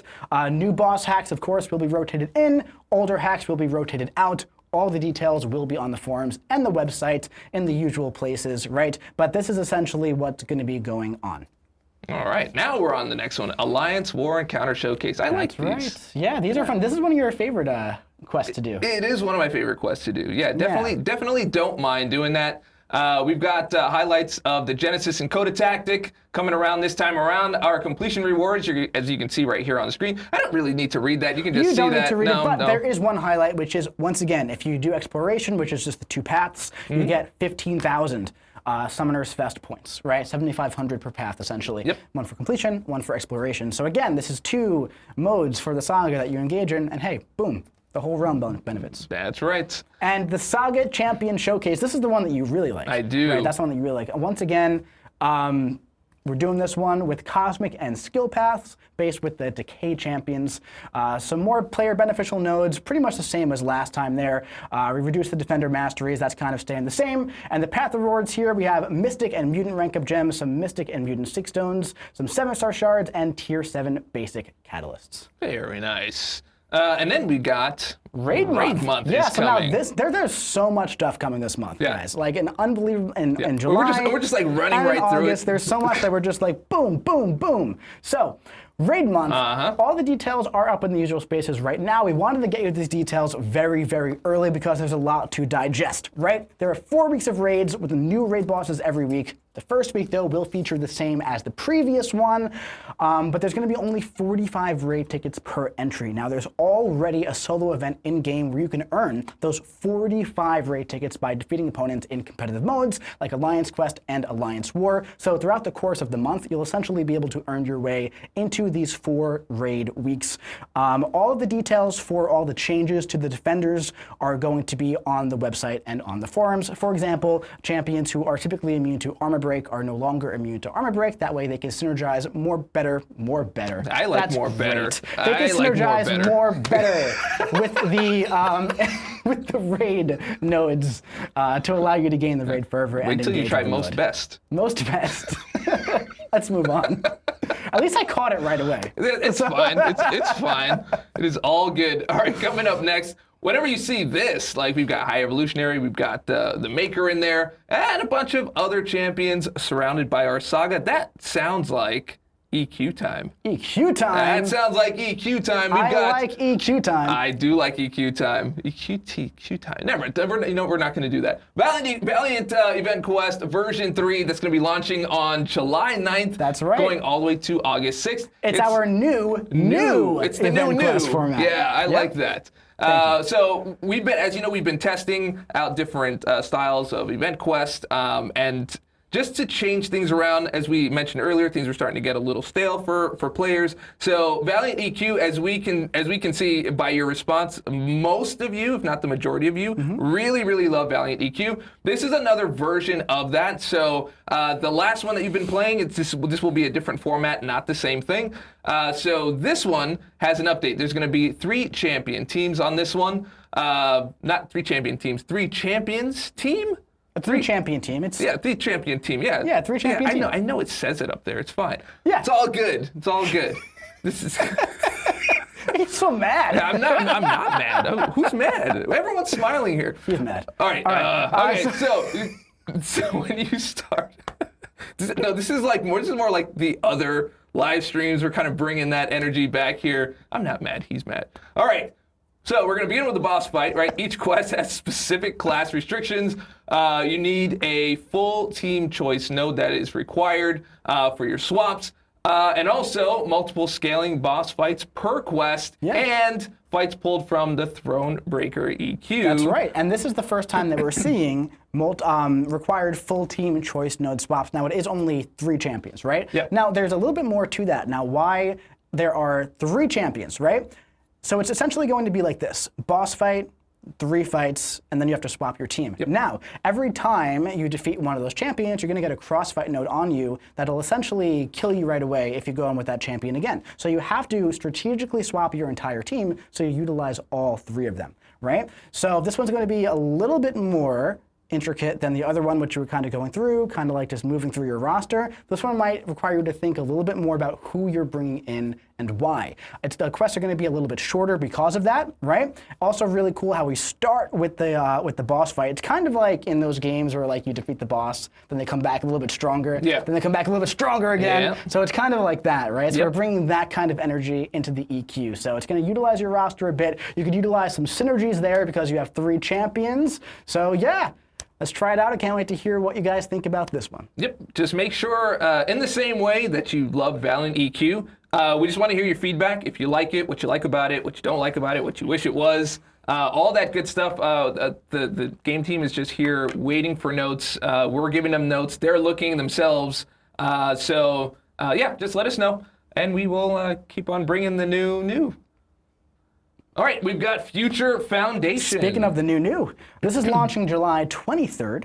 Speaker 2: New boss hacks, of course, will be rotated in. Older hacks will be rotated out. All the details will be on the forums and the website in the usual places, right? But this is essentially what's going to be going on.
Speaker 1: All right, now we're on the next one. Alliance War Encounter Showcase. I like these.
Speaker 2: Right. Yeah, these are fun. This is one of your favorite quests to do.
Speaker 1: It is one of my favorite quests to do. Yeah, definitely don't mind doing that. We've got highlights of the Genesis and Coda tactic coming around this time around. Our completion rewards, as you can see right here on the screen. I don't really need to read that. You can just see that.
Speaker 2: You don't need to read
Speaker 1: no,
Speaker 2: it, but
Speaker 1: no.
Speaker 2: there is one highlight, which is, once again, if you do exploration, which is just the 2 paths, you get 15,000 Summoners Fest points, right? 7,500 per path, essentially.
Speaker 1: Yep.
Speaker 2: One for completion, one for exploration. So again, this is 2 modes for the Saga that you engage in, and hey, boom. The whole realm benefits.
Speaker 1: That's right.
Speaker 2: And the Saga Champion Showcase, this is the one that you really like.
Speaker 1: I do.
Speaker 2: Right? That's the one that you really like. Once again, we're doing this one with Cosmic and Skill Paths, based with the Decay Champions. Some more player beneficial nodes, pretty much the same as last time there. We reduced the Defender Masteries, that's kind of staying the same. And the Path rewards here, we have Mystic and Mutant Rank Up Gems, some Mystic and Mutant 6 Stones, some 7-star Shards, and Tier 7 Basic Catalysts.
Speaker 1: Very nice. And then we got
Speaker 2: Raid month.
Speaker 1: is
Speaker 2: Yeah, so
Speaker 1: coming.
Speaker 2: now there's so much stuff coming this month,
Speaker 1: Yeah.
Speaker 2: guys. Like an unbelievable in July.
Speaker 1: We're just like running
Speaker 2: and
Speaker 1: right
Speaker 2: in
Speaker 1: through
Speaker 2: August,
Speaker 1: it.
Speaker 2: there's so much that we're just like boom, boom, boom. So Raid month. All the details are up in the usual spaces right now. We wanted to get you these details very, very early because there's a lot to digest, right? There are 4 weeks of raids with new raid bosses every week. The first week, though, will feature the same as the previous one, but there's going to be only 45 raid tickets per entry. Now, there's already a solo event in-game where you can earn those 45 raid tickets by defeating opponents in competitive modes, like Alliance Quest and Alliance War. So throughout the course of the month, you'll essentially be able to earn your way into these 4 raid weeks. All of the details for all the changes to the defenders are going to be on the website and on the forums. For example, champions who are typically immune to armor break are no longer immune to armor break. That way they can synergize more better.
Speaker 1: I like
Speaker 2: That's
Speaker 1: more better.
Speaker 2: Great. They can synergize more better with the with the raid nodes to allow you to gain the raid fervor.
Speaker 1: Wait till you try most best.
Speaker 2: Most best. Let's move on. At least I caught it right away.
Speaker 1: It's fine. It's fine. It is all good. All right, coming up next. Whenever you see this, like we've got High Evolutionary, we've got the Maker in there, and a bunch of other champions surrounded by our Saga, that sounds like EQ time.
Speaker 2: EQ time?
Speaker 1: That sounds like EQ time.
Speaker 2: I like EQ time.
Speaker 1: I do like EQ time. EQ time. Never. You know, we're not going to do that. Valiant Event Quest version 3 that's going to be launching on July 9th.
Speaker 2: That's right.
Speaker 1: Going all the way to August 6th.
Speaker 2: It's our new
Speaker 1: It's the
Speaker 2: Event
Speaker 1: new
Speaker 2: Quest format.
Speaker 1: Yeah, I like that. So we've been, as you know, we've been testing out different styles of Event Quest, and just to change things around, as we mentioned earlier, things are starting to get a little stale for players. So Valiant EQ, as we can see by your response, most of you, if not the majority of you, really, really love Valiant EQ. This is another version of that. So the last one that you've been playing, this will be a different format, not the same thing. So this one has an update. There's going to be 3 champion teams on this one. Not 3 champion teams, 3 champions team?
Speaker 2: A 3 champion team. It's
Speaker 1: 3 champion team. Yeah.
Speaker 2: Yeah, 3 champion team.
Speaker 1: I know it says it up there. It's fine.
Speaker 2: Yeah.
Speaker 1: It's all good. It's all good. This is.
Speaker 2: He's so mad.
Speaker 1: I'm not mad. Oh, who's mad? Everyone's smiling here.
Speaker 2: He's mad.
Speaker 1: All right. Okay. So when you start, this is more like the other live streams. We're kind of bringing that energy back here. I'm not mad. He's mad. All right. So we're going to begin with the boss fight, right? Each quest has specific class restrictions. You need a full team choice node that is required for your swaps. And also multiple scaling boss fights per quest and fights pulled from the Throne Breaker EQ.
Speaker 2: That's right. And this is the first time that we're seeing required full team choice node swaps. Now, it is only 3 champions, right?
Speaker 1: Yep.
Speaker 2: Now, there's a little bit more to that. Now, why there are 3 champions, right? So it's essentially going to be like this. Boss fight, 3 fights, and then you have to swap your team.
Speaker 1: Yep.
Speaker 2: Now, every time you defeat one of those champions, you're going to get a crossfight node on you that'll essentially kill you right away if you go in with that champion again. So you have to strategically swap your entire team so you utilize all 3 of them, right? So this one's going to be a little bit more intricate than the other one, which you were kind of going through, kind of like just moving through your roster. This one might require you to think a little bit more about who you're bringing in and why. The quests are going to be a little bit shorter because of that, right? Also really cool how we start with the boss fight. It's kind of like in those games where like you defeat the boss, then they come back a little bit stronger, then they come back a little bit stronger again. So it's kind of like that, right? So we're bringing that kind of energy into the EQ. So it's going to utilize your roster a bit. You could utilize some synergies there because you have 3 champions. So yeah. Let's try it out. I can't wait to hear what you guys think about this one.
Speaker 1: Yep. Just make sure, in the same way that you love Valiant EQ, we just want to hear your feedback. If you like it, what you like about it, what you don't like about it, what you wish it was, all that good stuff. The game team is just here waiting for notes. We're giving them notes. They're looking themselves. So just let us know, and we will keep on bringing the new. All right, we've got Future Foundation.
Speaker 2: Speaking of the new, this is launching July 23rd.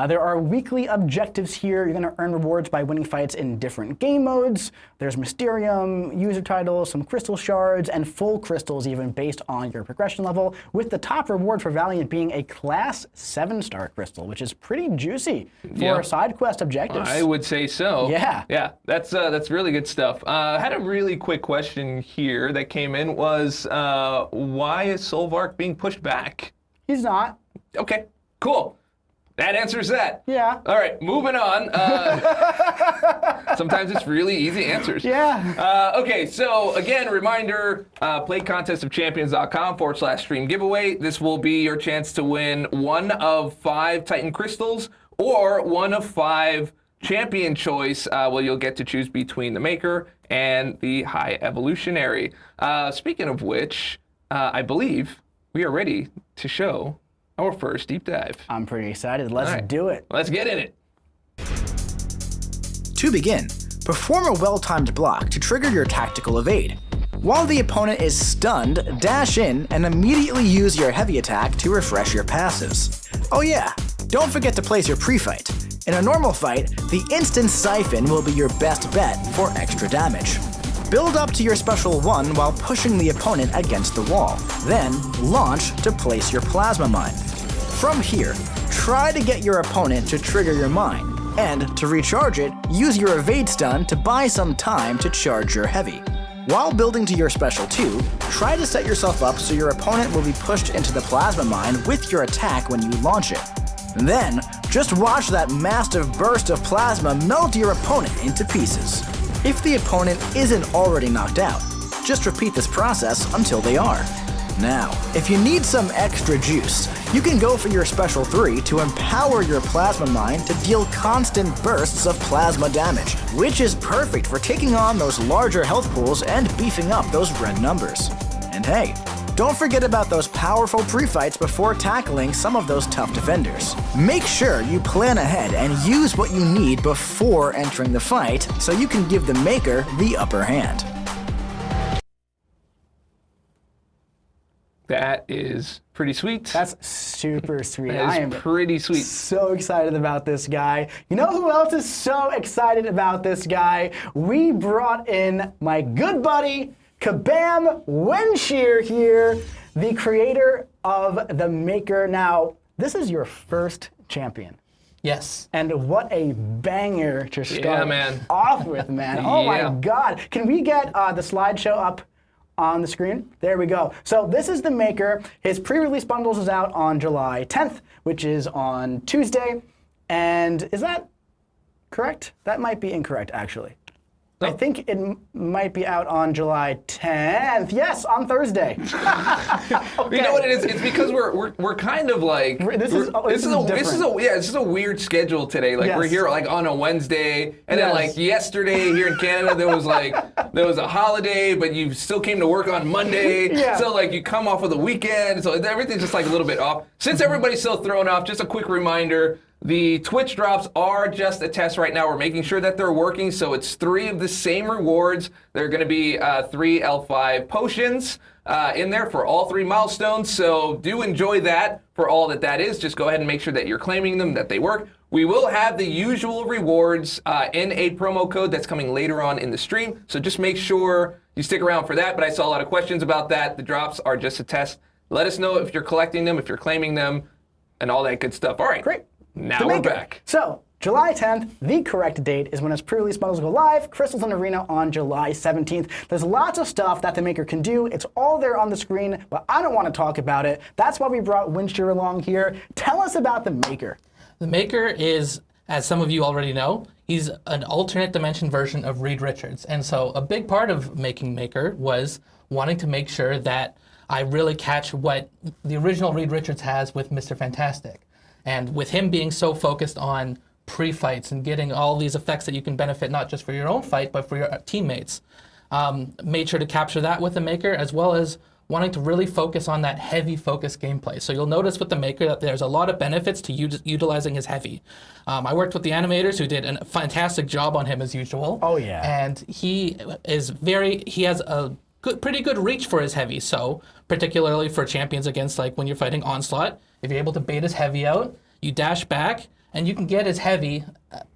Speaker 2: There are weekly objectives here. You're going to earn rewards by winning fights in different game modes. There's Mysterium, user titles, some crystal shards, and full crystals even based on your progression level, with the top reward for Valiant being a Class 7-star crystal, which is pretty juicy for side quest objectives.
Speaker 1: I would say so.
Speaker 2: Yeah.
Speaker 1: Yeah, that's really good stuff. I had a really quick question here that came in was, why is Solvark being pushed back?
Speaker 2: He's not.
Speaker 1: Okay, cool. That answers that.
Speaker 2: Yeah.
Speaker 1: All right, moving on. Sometimes it's really easy answers.
Speaker 2: Yeah.
Speaker 1: Okay, so again, reminder, playcontestofchampions.com/stream giveaway. This will be your chance to win one of 5 Titan Crystals or one of 5 Champion Choice, where you'll get to choose between the Maker and the High Evolutionary. Speaking of which, I believe we are ready to show our first deep dive.
Speaker 2: I'm pretty excited. Let's
Speaker 1: right.
Speaker 2: do it.
Speaker 1: Let's get in it.
Speaker 4: To begin, perform a well-timed block to trigger your tactical evade. While the opponent is stunned, dash in and immediately use your heavy attack to refresh your passives. Oh yeah, don't forget to place your pre-fight. In a normal fight, the instant siphon will be your best bet for extra damage. Build up to your special 1 while pushing the opponent against the wall. Then, launch to place your plasma mine. From here, try to get your opponent to trigger your mine, and to recharge it, use your evade stun to buy some time to charge your heavy. While building to your special 2, try to set yourself up so your opponent will be pushed into the plasma mine with your attack when you launch it. Then, just watch that massive burst of plasma melt your opponent into pieces. If the opponent isn't already knocked out, just repeat this process until they are. Now, if you need some extra juice, you can go for your special 3 to empower your plasma mine to deal constant bursts of plasma damage, which is perfect for taking on those larger health pools and beefing up those red numbers. And hey, don't forget about those powerful pre-fights before tackling some of those tough defenders. Make sure you plan ahead and use what you need before entering the fight so you can give the Maker the upper hand.
Speaker 1: That is pretty sweet.
Speaker 2: That's super sweet.
Speaker 1: That is
Speaker 2: I am
Speaker 1: pretty sweet.
Speaker 2: so excited about this guy. You know who else is so excited about this guy? We brought in my good buddy, Kabam Wenshear here, the creator of the Maker. Now, this is your first champion.
Speaker 5: Yes.
Speaker 2: And what a banger to start
Speaker 1: man.
Speaker 2: off with, man. Oh
Speaker 1: Yeah.
Speaker 2: my God. Can we get the slideshow up on the screen? There we go. So this is the Maker. His pre-release bundles is out on July 10th, which is on Tuesday. And is that correct? That might be incorrect, actually. I think it might be out on July 10th. Yes, on Thursday.
Speaker 1: You know what it is? It's because we're kind of like
Speaker 2: This is
Speaker 1: a weird schedule today. Like we're
Speaker 2: Yes.
Speaker 1: here like on a Wednesday, and then
Speaker 2: Yes.
Speaker 1: like yesterday here in Canada there was a holiday, but you still came to work on Monday.
Speaker 2: Yeah.
Speaker 1: So like you come off of the weekend, so everything's just like a little bit off. Since everybody's still thrown off, just a quick reminder. The Twitch drops are just a test right now. We're making sure that they're working, so it's 3 of the same rewards. There are going to be 3 L5 potions in there for all 3 milestones, so do enjoy that for all that is. Just go ahead and make sure that you're claiming them, that they work. We will have the usual rewards in a promo code that's coming later on in the stream, so just make sure you stick around for that, but I saw a lot of questions about that. The drops are just a test. Let us know if you're collecting them, if you're claiming them, and all that good stuff. All right.
Speaker 2: Great.
Speaker 1: Now
Speaker 2: The
Speaker 1: we're
Speaker 2: Maker.
Speaker 1: back.
Speaker 2: So, July 10th, the correct date is when its pre-release bundles go live. Crystals and Arena on July 17th. There's lots of stuff that the Maker can do. It's all there on the screen, but I don't want to talk about it. That's why we brought Wenshear along here. Tell us about the Maker.
Speaker 5: The Maker is, as some of you already know, he's an alternate dimension version of Reed Richards. And so a big part of making Maker was wanting to make sure that I really catch what the original Reed Richards has with Mr. Fantastic. And with him being so focused on pre-fights and getting all these effects that you can benefit not just for your own fight, but for your teammates, made sure to capture that with the Maker, as well as wanting to really focus on that heavy focus gameplay. So you'll notice with the Maker that there's a lot of benefits to utilizing his heavy. I worked with the animators who did a fantastic job on him as usual.
Speaker 2: Oh, yeah.
Speaker 5: And he has a pretty good reach for his heavy. So particularly for champions against, like when you're fighting Onslaught, if you're able to bait his heavy out, you dash back, and you can get his heavy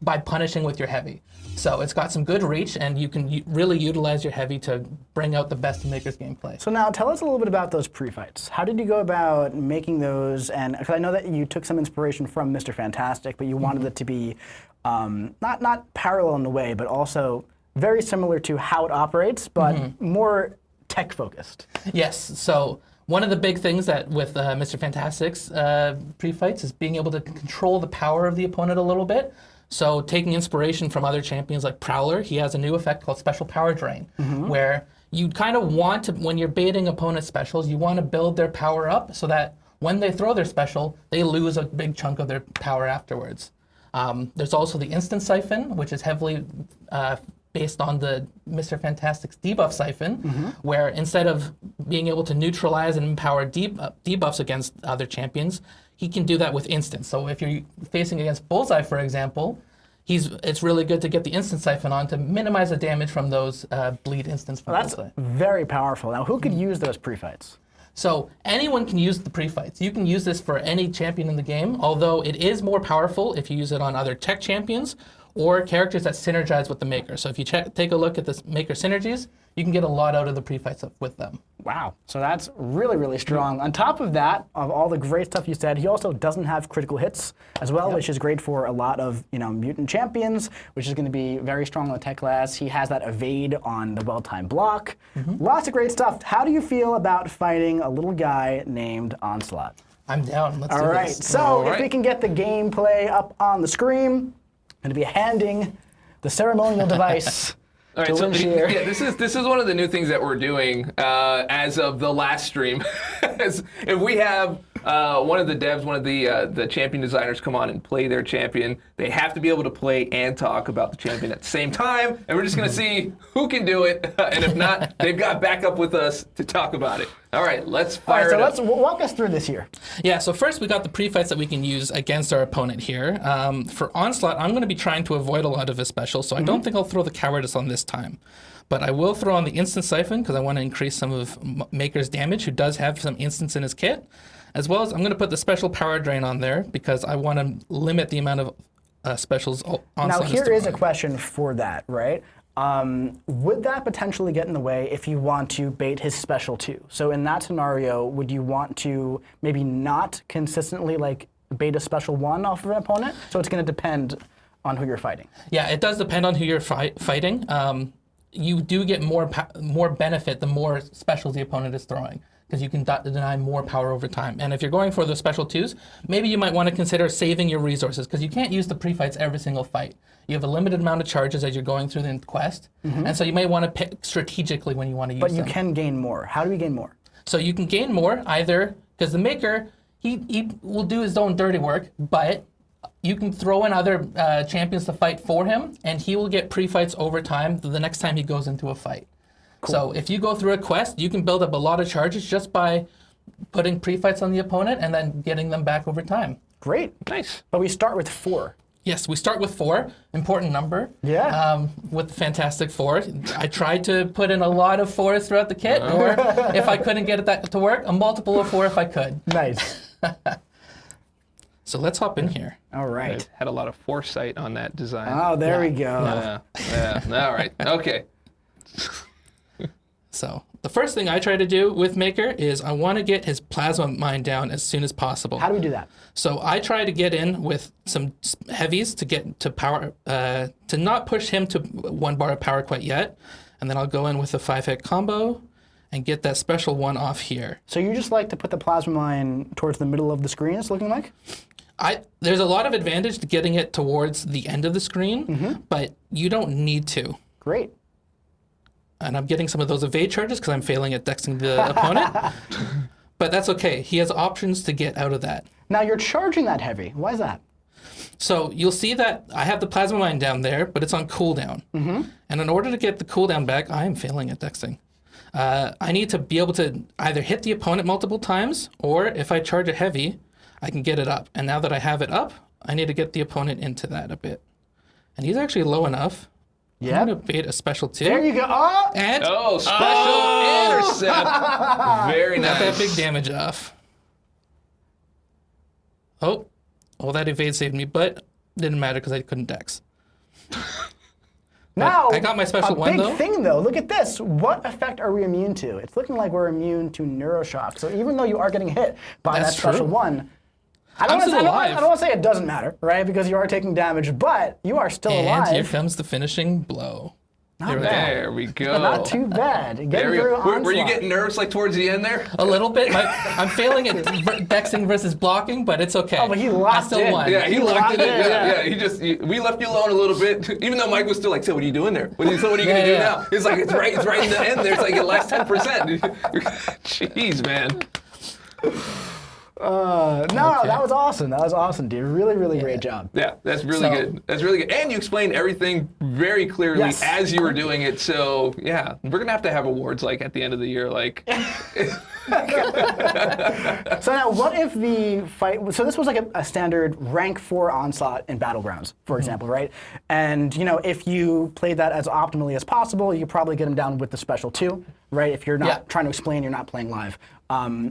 Speaker 5: by punishing with your heavy. So it's got some good reach, and you can really utilize your heavy to bring out the best in Maker's gameplay.
Speaker 2: So now tell us a little bit about those pre-fights. How did you go about making those? And because I know that you took some inspiration from Mr. Fantastic, but you wanted it to be not parallel in the way, but also very similar to how it operates, but more tech-focused.
Speaker 5: Yes, so One of the big things that with Mr. Fantastic's pre-fights is being able to control the power of the opponent a little bit. So taking inspiration from other champions like Prowler, he has a new effect called Special Power Drain, where you kind of want to, when you're baiting opponent specials, you want to build their power up so that when they throw their special, they lose a big chunk of their power afterwards. There's also the Instant Siphon, which is heavily based on the Mr. Fantastic's debuff siphon, where instead of being able to neutralize and empower debuffs against other champions, he can do that with instants. So if you're facing against Bullseye, for example, it's really good to get the Instant Siphon on to minimize the damage from those bleed instants from
Speaker 2: That's
Speaker 5: Bullseye.
Speaker 2: very powerful. Now, who could use those pre-fights?
Speaker 5: So anyone can use the pre-fights. You can use this for any champion in the game, although it is more powerful if you use it on other tech champions or characters that synergize with the Maker. So if you take a look at the Maker synergies, you can get a lot out of the pre-fights with them.
Speaker 2: Wow. So that's really, really strong. On top of that, of all the great stuff you said, he also doesn't have critical hits as well, which is great for a lot of mutant champions, which is going to be very strong on the tech class. He has that evade on the well-timed block. Lots of great stuff. How do you feel about fighting a little guy named Onslaught?
Speaker 5: I'm down. Let's do
Speaker 2: All right.
Speaker 5: this.
Speaker 2: So if we can get the gameplay up on the screen, I'm going to be handing the ceremonial device.
Speaker 1: All right, so yeah, this is one of the new things that we're doing as of the last stream. If we have one of the devs, one of the champion designers come on and play their champion, they have to be able to play and talk about the champion at the same time, and we're just going to see who can do it, and if not, they've got backup with us to talk about it. All right, let's fire it up.
Speaker 2: Let's walk us through this here.
Speaker 5: Yeah, so first we got the pre-fights that we can use against our opponent here. For Onslaught, I'm going to be trying to avoid a lot of his specials, so I don't think I'll throw the Cowardice on this time. But I will throw on the Instant Siphon because I want to increase some of Maker's damage, who does have some instants in his kit. As well as I'm going to put the Special Power Drain on there because I want to limit the amount of specials Onslaught.
Speaker 2: Now here is a question for that, right? Would that potentially get in the way if you want to bait his special too? So in that scenario, would you want to maybe not consistently bait a special one off of an opponent? So it's going to depend on who you're fighting.
Speaker 5: Yeah, it does depend on who you're fighting. You do get more benefit the more specials the opponent is throwing, because you can deny more power over time. And if you're going for the special twos, maybe you might want to consider saving your resources, because you can't use the pre-fights every single fight. You have a limited amount of charges as you're going through the quest, and so you may want to pick strategically when you want to use them.
Speaker 2: But you can gain more. How do we gain more?
Speaker 5: So you can gain more either, because the Maker, he will do his own dirty work, but you can throw in other champions to fight for him, and he will get pre-fights over time the next time he goes into a fight. Cool. So if you go through a quest, you can build up a lot of charges just by putting pre-fights on the opponent and then getting them back over time.
Speaker 2: Great.
Speaker 1: Nice.
Speaker 2: But we start with 4.
Speaker 5: Yes, we start with 4, important number.
Speaker 2: Yeah.
Speaker 5: With the Fantastic 4. I tried to put in a lot of 4s throughout the kit, or if I couldn't get it to work, a multiple of 4 if I could.
Speaker 2: Nice.
Speaker 5: So let's hop in here.
Speaker 2: All right.
Speaker 1: I've had a lot of foresight on that design.
Speaker 2: Oh, there we go.
Speaker 1: Yeah. All right. Okay.
Speaker 5: So the first thing I try to do with Maker is I want to get his plasma mine down as soon as possible.
Speaker 2: How do we do that?
Speaker 5: So I try to get in with some heavies to get to power, to not push him to 1 bar of power quite yet. And then I'll go in with a 5-hit combo and get that special one off here.
Speaker 2: So you just like to put the plasma mine towards the middle of the screen, it's looking like?
Speaker 5: There's a lot of advantage to getting it towards the end of the screen, but you don't need to.
Speaker 2: Great.
Speaker 5: And I'm getting some of those evade charges because I'm failing at dexing the opponent. But that's okay. He has options to get out of that.
Speaker 2: Now you're charging that heavy. Why is that?
Speaker 5: So you'll see that I have the plasma mine down there, but it's on cooldown. And in order to get the cooldown back, I am failing at dexing. I need to be able to either hit the opponent multiple times, or if I charge a heavy, I can get it up. And now that I have it up, I need to get the opponent into that a bit. And he's actually low enough.
Speaker 2: Yeah.
Speaker 5: I'm going to bait a special 2.
Speaker 2: There you go. Oh!
Speaker 5: And
Speaker 1: Special intercept. Very nice.
Speaker 5: got that big damage off. Oh, that evade saved me, but didn't matter because I couldn't dex.
Speaker 2: Now,
Speaker 5: I got my special one, though.
Speaker 2: big thing, though. Look at this. What effect are we immune to? It's looking like we're immune to Neuroshock. So even though you are getting hit by
Speaker 5: That's
Speaker 2: that special
Speaker 5: true.
Speaker 2: one, I
Speaker 5: I'm
Speaker 2: don't
Speaker 5: still alive.
Speaker 2: want to say it doesn't matter, right? Because you are taking damage, but you are still alive.
Speaker 5: And here comes the finishing blow.
Speaker 2: Not bad.
Speaker 1: There we go.
Speaker 2: Not too bad.
Speaker 1: There
Speaker 2: Getting
Speaker 1: we
Speaker 2: through
Speaker 1: go. Were you
Speaker 2: onslaught.
Speaker 1: getting nervous like towards the end there?
Speaker 5: A little bit. I'm failing at dexing versus blocking, but it's okay.
Speaker 2: Oh, but he locked
Speaker 5: I still
Speaker 2: in.
Speaker 5: won.
Speaker 1: Yeah, he locked it in.
Speaker 2: Yeah.
Speaker 1: Yeah. We left you alone a little bit, even though Mike was still like, "So what are you doing there? What are you gonna do now?" He's like, "It's right in the end. There's like the last 10%." Jeez, man.
Speaker 2: No, that was awesome. That was awesome, dude. Really, really great job.
Speaker 1: Yeah, that's really good. That's really good. And you explained everything very clearly
Speaker 2: Yes.
Speaker 1: as you were doing it. So yeah, we're gonna have to have awards like at the end of the year, like.
Speaker 2: So now, what if the fight? So this was like a standard rank 4 onslaught in Battlegrounds, for example, right? And if you played that as optimally as possible, you probably get him down with the special 2, right? If you're not trying to explain, you're not playing live.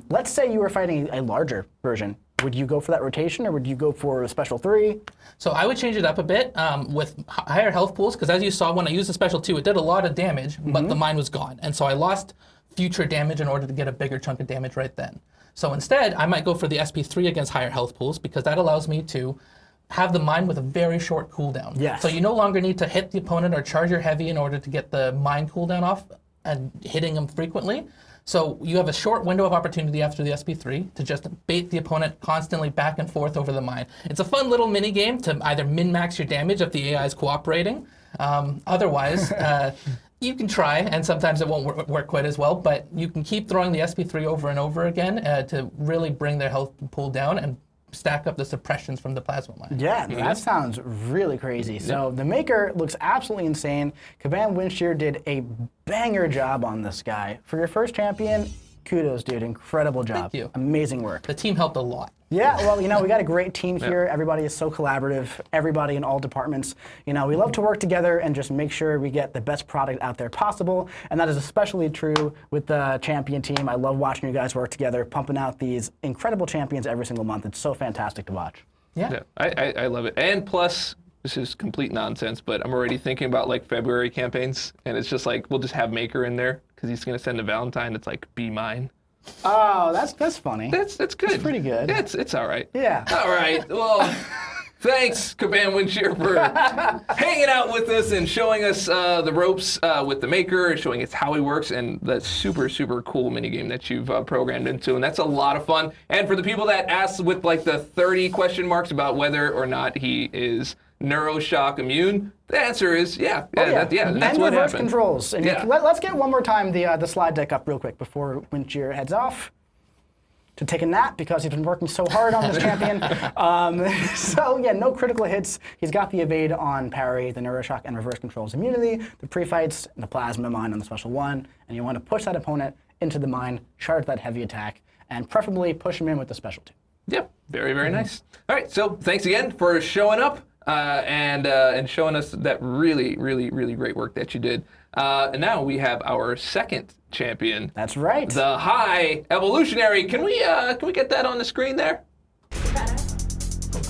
Speaker 2: Let's say you were fighting a larger version. Would you go for that rotation, or would you go for a special 3?
Speaker 5: So I would change it up a bit with higher health pools, because as you saw when I used the special 2, it did a lot of damage, but the mine was gone. And so I lost future damage in order to get a bigger chunk of damage right then. So instead, I might go for the SP3 against higher health pools, because that allows me to have the mine with a very short cooldown.
Speaker 2: Yes.
Speaker 5: So you no longer need to hit the opponent or charge your heavy in order to get the mine cooldown off and hitting them frequently. So you have a short window of opportunity after the SP3 to just bait the opponent constantly back and forth over the mine. It's a fun little mini game to either min-max your damage if the AI is cooperating. Otherwise, you can try, and sometimes it won't work quite as well, but you can keep throwing the SP3 over and over again to really bring their health pool down and stack up the suppressions from the plasma mine.
Speaker 2: Yeah, that sounds really crazy. So the Maker looks absolutely insane. Caban Windshear did a banger job on this guy. For your first champion, kudos, dude. Incredible job.
Speaker 5: Thank you.
Speaker 2: Amazing work.
Speaker 5: The team helped a lot.
Speaker 2: Yeah, well, we got a great team here. Everybody is so collaborative. Everybody in all departments. We love to work together and just make sure we get the best product out there possible. And that is especially true with the champion team. I love watching you guys work together, pumping out these incredible champions every single month. It's so fantastic to watch.
Speaker 5: Yeah.
Speaker 1: I love it. And plus, this is complete nonsense, but I'm already thinking about like February campaigns, and it's just like we'll just have Maker in there because he's gonna send a Valentine. It's like, be mine.
Speaker 2: Oh, that's funny.
Speaker 1: That's good.
Speaker 2: It's pretty good.
Speaker 1: Yeah, it's all right.
Speaker 2: Yeah.
Speaker 1: All right. Well, thanks, Caban Windshear, for hanging out with us and showing us the ropes with the Maker, showing us how he works, and the super, super cool minigame that you've programmed into. And that's a lot of fun. And for the people that asked with like the 30 question marks about whether or not he is neuroshock immune, the answer is yeah. That's
Speaker 2: and
Speaker 1: what
Speaker 2: reverse
Speaker 1: happened.
Speaker 2: controls. And
Speaker 1: Yeah.
Speaker 2: let's get one more time the slide deck up real quick before Windshear heads off to take a nap because he's been working so hard on this champion. So yeah, no critical hits. He's got the evade on parry, the neuroshock and reverse controls immunity, the pre-fights, and the plasma mine on the special 1. And you want to push that opponent into the mine, charge that heavy attack, and preferably push him in with the special 2.
Speaker 1: Yep, very, very nice. All right, so thanks again for showing up and showing us that really, really, really great work that you did. And now we have our second champion.
Speaker 2: That's right.
Speaker 1: The High Evolutionary. Can we get that on the screen there?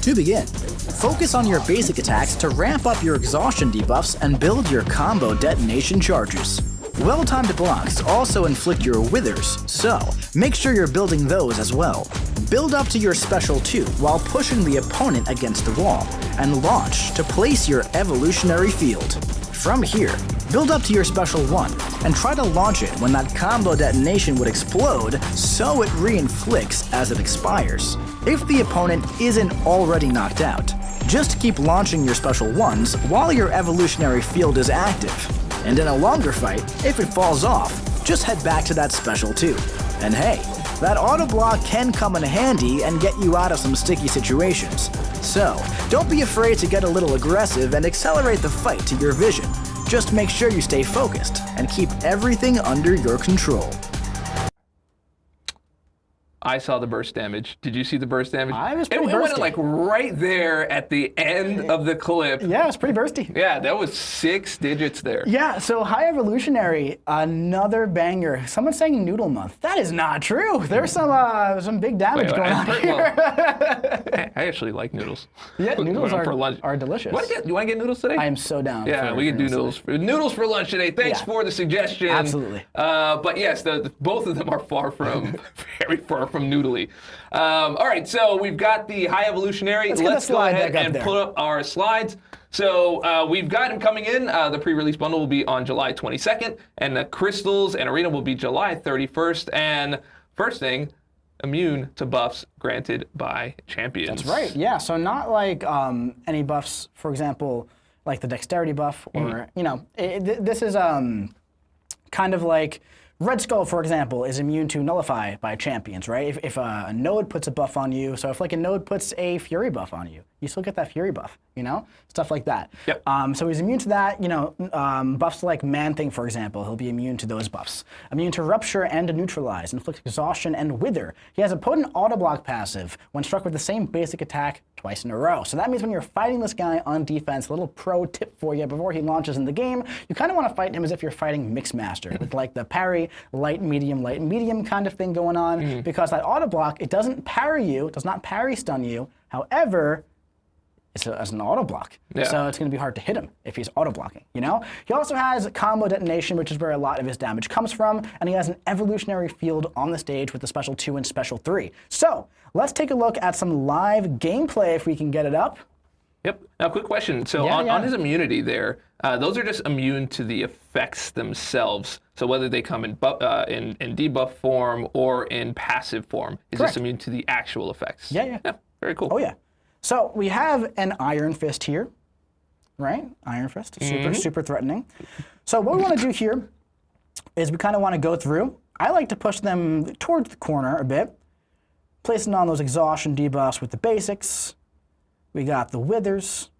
Speaker 4: To begin, focus on your basic attacks to ramp up your exhaustion debuffs and build your combo detonation charges. Well-timed blocks also inflict your withers, so make sure you're building those as well. Build up to your special 2 while pushing the opponent against the wall, and launch to place your evolutionary field. From here, build up to your special 1, and try to launch it when that combo detonation would explode so it re-inflicts as it expires. If the opponent isn't already knocked out, just keep launching your special 1s while your evolutionary field is active. And in a longer fight, if it falls off, just head back to that special 2. And hey, that auto block can come in handy and get you out of some sticky situations. So, don't be afraid to get a little aggressive and accelerate the fight to your vision. Just make sure you stay focused and keep everything under your control.
Speaker 1: I saw the burst damage. Did you see the burst damage?
Speaker 2: I was pretty
Speaker 1: it went
Speaker 2: bursty.
Speaker 1: like right there at the end of the clip.
Speaker 2: Yeah, it's pretty bursty.
Speaker 1: Yeah, that was 6 digits there.
Speaker 2: Yeah, so High Evolutionary, another banger. Someone's saying noodle month. That is not true. There's some big damage going on here.
Speaker 1: I actually like noodles.
Speaker 2: Yeah, noodles
Speaker 1: for lunch.
Speaker 2: are delicious.
Speaker 1: You want to get noodles today?
Speaker 2: I am so down.
Speaker 1: Yeah, we can do noodles for lunch today. Thanks
Speaker 2: Yeah.
Speaker 1: for the suggestion.
Speaker 2: Absolutely.
Speaker 1: But yes, both of them are far from, very far from noodly. All right, so we've got the High Evolutionary.
Speaker 2: Let's get the
Speaker 1: Let's go
Speaker 2: slide
Speaker 1: ahead
Speaker 2: deck up
Speaker 1: and
Speaker 2: there.
Speaker 1: put up our slides. So we've got him coming in. The pre-release bundle will be on July 22nd, and the Crystals and Arena will be July 31st. And first thing, immune to buffs granted by champions.
Speaker 2: That's right, yeah. So not like any buffs, for example, like the dexterity buff, or, you know, this is kind of like Red Skull, for example, is immune to nullify by champions, right? If a node puts a buff on you, so if like a node puts a fury buff on you, you still get that fury buff, you know? Stuff like that.
Speaker 1: Yep.
Speaker 2: So he's immune to that, you know, buffs like Man-Thing, for example, he'll be immune to those buffs. Immune to Rupture and Neutralize, Inflict Exhaustion and Wither. He has a potent auto-block passive when struck with the same basic attack twice in a row. So that means when you're fighting this guy on defense, a little pro tip for you before he launches in the game, you kind of want to fight him as if you're fighting Mixmaster, with like the parry, light, medium kind of thing going on, because that auto-block, it doesn't parry you, it does not parry stun you, however, it's as an auto block.
Speaker 1: Yeah.
Speaker 2: So it's going to be hard to hit him if he's auto blocking, you know? He also has combo detonation, which is where a lot of his damage comes from, and he has an evolutionary field on the stage with the special 2 and special 3. So let's take a look at some live gameplay if we can get it up.
Speaker 1: Yep. Now, quick question. So on his immunity there, those are just immune to the effects themselves. So whether they come in debuff form or in passive form, is
Speaker 2: Correct.
Speaker 1: just immune to the actual effects.
Speaker 2: Yeah.
Speaker 1: Very cool.
Speaker 2: Oh yeah. So we have an Iron Fist here, right? Iron Fist, super threatening. So what we want to do here is we kind of want to go through. I like to push them towards the corner a bit, placing on those exhaustion debuffs with the basics. We got the withers.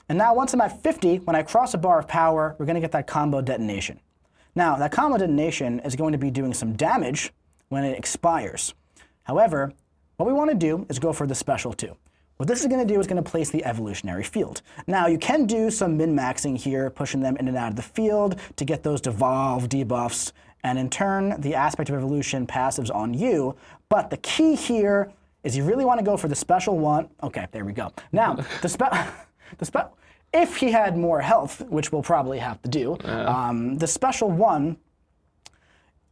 Speaker 2: And now once I'm at 50, when I cross a bar of power, we're going to get that combo detonation. Now, that combo detonation is going to be doing some damage when it expires. However, what we want to do is go for the special 2. What this is going to do is going to place the evolutionary field. Now, you can do some min-maxing here, pushing them in and out of the field to get those devolve debuffs, and in turn, the aspect of evolution passives on you. But the key here is you really want to go for the special 1. Okay, there we go. Now, if he had more health, which we'll probably have to do, the special 1,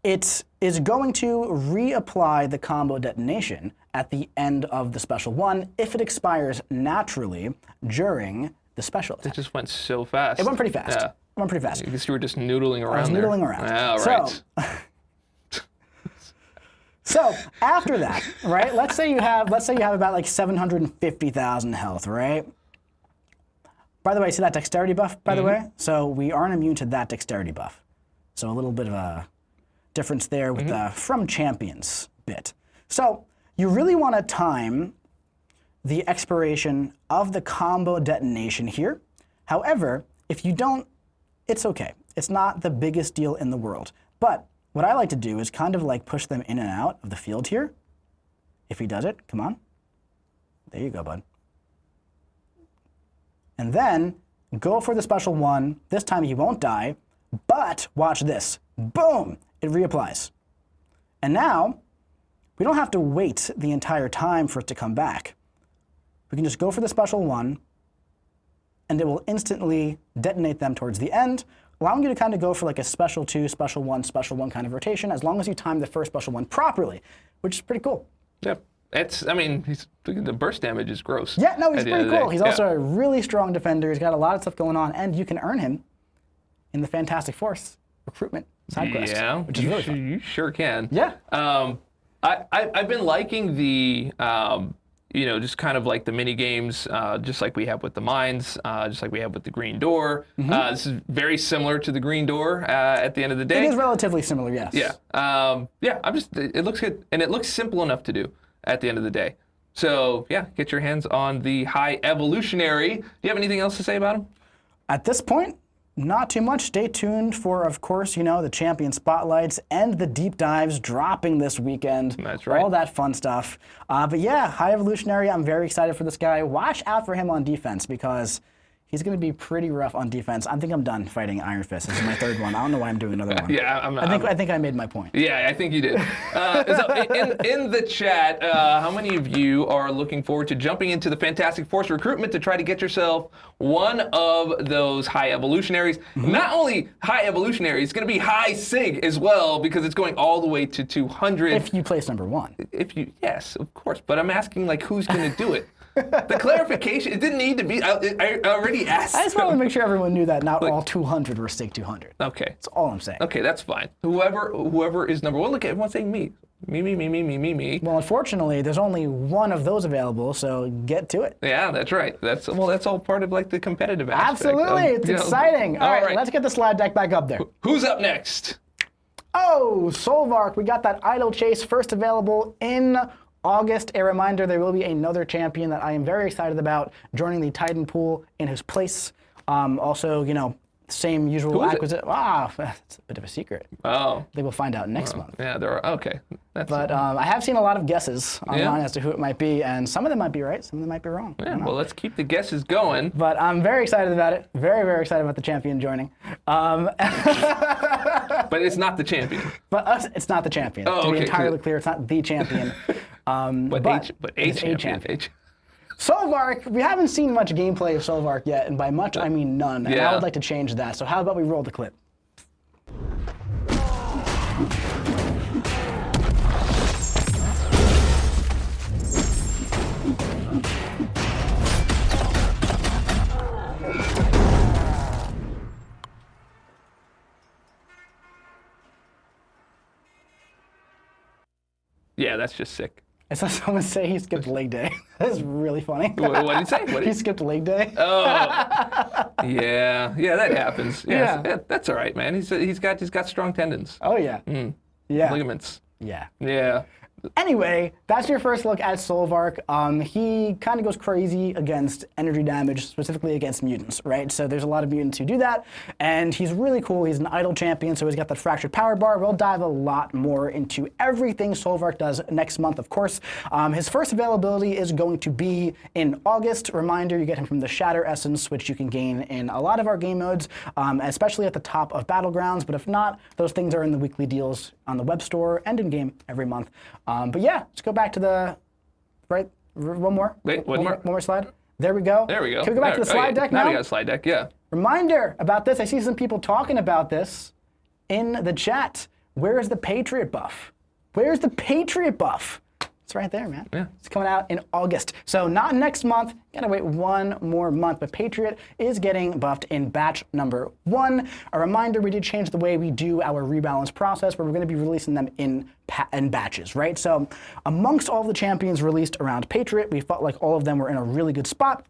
Speaker 2: it is going to reapply the combo detonation at the end of the special 1 if it expires naturally during the special attack.
Speaker 1: It just went so fast.
Speaker 2: It went pretty fast.
Speaker 1: Yeah.
Speaker 2: It went pretty fast.
Speaker 1: I guess you were just noodling around.
Speaker 2: I was noodling around.
Speaker 1: Oh, right.
Speaker 2: So after that, right? Let's say you have about like 750,000 health, right? By the way, see that dexterity buff, by the way? So we aren't immune to that dexterity buff. So a little bit of a difference there with the from champions bit. So you really want to time the expiration of the combo detonation here. However, if you don't, it's okay. It's not the biggest deal in the world. But what I like to do is kind of like push them in and out of the field here. If he does it, come on. There you go, bud. And then go for the special 1. This time he won't die, but watch this. Boom! It reapplies. And now, we don't have to wait the entire time for it to come back. We can just go for the special 1, and it will instantly detonate them towards the end, allowing you to kind of go for like a special 2, special 1 kind of rotation, as long as you time the first special 1 properly, which is pretty cool.
Speaker 1: Yep. I mean, the burst damage is gross.
Speaker 2: Yeah, no, he's pretty cool. He's also a really strong defender. He's got a lot of stuff going on, and you can earn him in the Fantastic Force recruitment side quest, which is really fun.
Speaker 1: You sure can.
Speaker 2: Yeah.
Speaker 1: I've been liking the, just kind of like the mini games, just like we have with the mines, just like we have with the Green Door. This is very similar to the Green Door at the end of the day.
Speaker 2: It is relatively similar, yes.
Speaker 1: Yeah. It looks good, and it looks simple enough to do at the end of the day. So yeah, get your hands on the High Evolutionary. Do you have anything else to say about him?
Speaker 2: At this point, not too much. Stay tuned for, of course, the champion spotlights and the deep dives dropping this weekend.
Speaker 1: That's right.
Speaker 2: All that fun stuff. But yeah, High Evolutionary, I'm very excited for this guy. Watch out for him on defense because he's going to be pretty rough on defense. I think I'm done fighting Iron Fist. This is my 3rd one. I don't know why I'm doing another one.
Speaker 1: Yeah,
Speaker 2: I think I made my point.
Speaker 1: Yeah, I think you did. So in the chat, how many of you are looking forward to jumping into the Fantastic Force recruitment to try to get yourself one of those High Evolutionaries? Not only High Evolutionary, it's going to be High Sig as well because it's going all the way to 200.
Speaker 2: If you place number 1.
Speaker 1: Yes, of course. But I'm asking, like, who's going to do it? The clarification, it didn't need to be, I already asked.
Speaker 2: I just wanted to make sure everyone knew that not all 200 were Stake 200.
Speaker 1: Okay.
Speaker 2: That's all I'm saying.
Speaker 1: Okay, that's fine. Whoever is number one, look, everyone's saying me. Me.
Speaker 2: Well, unfortunately, there's only one of those available, so get to it.
Speaker 1: Yeah, that's right. That's all part of like the competitive aspect.
Speaker 2: Absolutely, it's exciting. All right, let's get the slide deck back up there.
Speaker 1: Who's up next?
Speaker 2: Oh, Solvark, we got that Idle Chase first available in August. A reminder, there will be another champion that I am very excited about joining the Titan pool in his place. Also, same usual acquisition. That's a bit of a secret.
Speaker 1: Oh.
Speaker 2: They will find out next month.
Speaker 1: Yeah, there are. Okay.
Speaker 2: But I have seen a lot of guesses online as to who it might be, and some of them might be right, some of them might be wrong.
Speaker 1: Yeah, well, let's keep the guesses going.
Speaker 2: But I'm very excited about it. Very, very excited about the champion joining.
Speaker 1: But it's not the champion.
Speaker 2: But it's not the champion. To be entirely clear, it's not the champion.
Speaker 1: But a champion.
Speaker 2: Solvark, we haven't seen much gameplay of Solvark yet, and by much I mean none. And I would like to change that. So how about we roll the clip?
Speaker 1: Yeah, that's just sick.
Speaker 2: I saw someone say he skipped leg day. That's really funny.
Speaker 1: What did he say?
Speaker 2: He skipped leg day.
Speaker 1: Oh, yeah, that happens. Yeah, that's all right, man. He's got strong tendons.
Speaker 2: Oh yeah. Yeah.
Speaker 1: Ligaments.
Speaker 2: Yeah.
Speaker 1: Yeah.
Speaker 2: Anyway, that's your first look at Solvark. He kind of goes crazy against energy damage, specifically against mutants, right? So there's a lot of mutants who do that, and he's really cool. He's an idle champion, so he's got the fractured power bar. We'll dive a lot more into everything Solvark does next month, of course. His first availability is going to be in August. Reminder, you get him from the Shatter Essence, which you can gain in a lot of our game modes, especially at the top of Battlegrounds, but if not, those things are in the weekly deals on the web store and in-game every month. But yeah, let's go back to the, one more.
Speaker 1: Wait,
Speaker 2: one more slide. There we go.
Speaker 1: There we go.
Speaker 2: Can we go back to the slide deck now?
Speaker 1: Now we got a slide deck, yeah.
Speaker 2: Reminder about this. I see some people talking about this in the chat. Where's the Patriot buff? Where's the Patriot buff? It's right there, man.
Speaker 1: Yeah.
Speaker 2: It's coming out in August. So not next month. Gotta wait one more month. But Patriot is getting buffed in batch number 1. A reminder, we did change the way we do our rebalance process, where we're gonna be releasing them in batches, right? So amongst all the champions released around Patriot, we felt like all of them were in a really good spot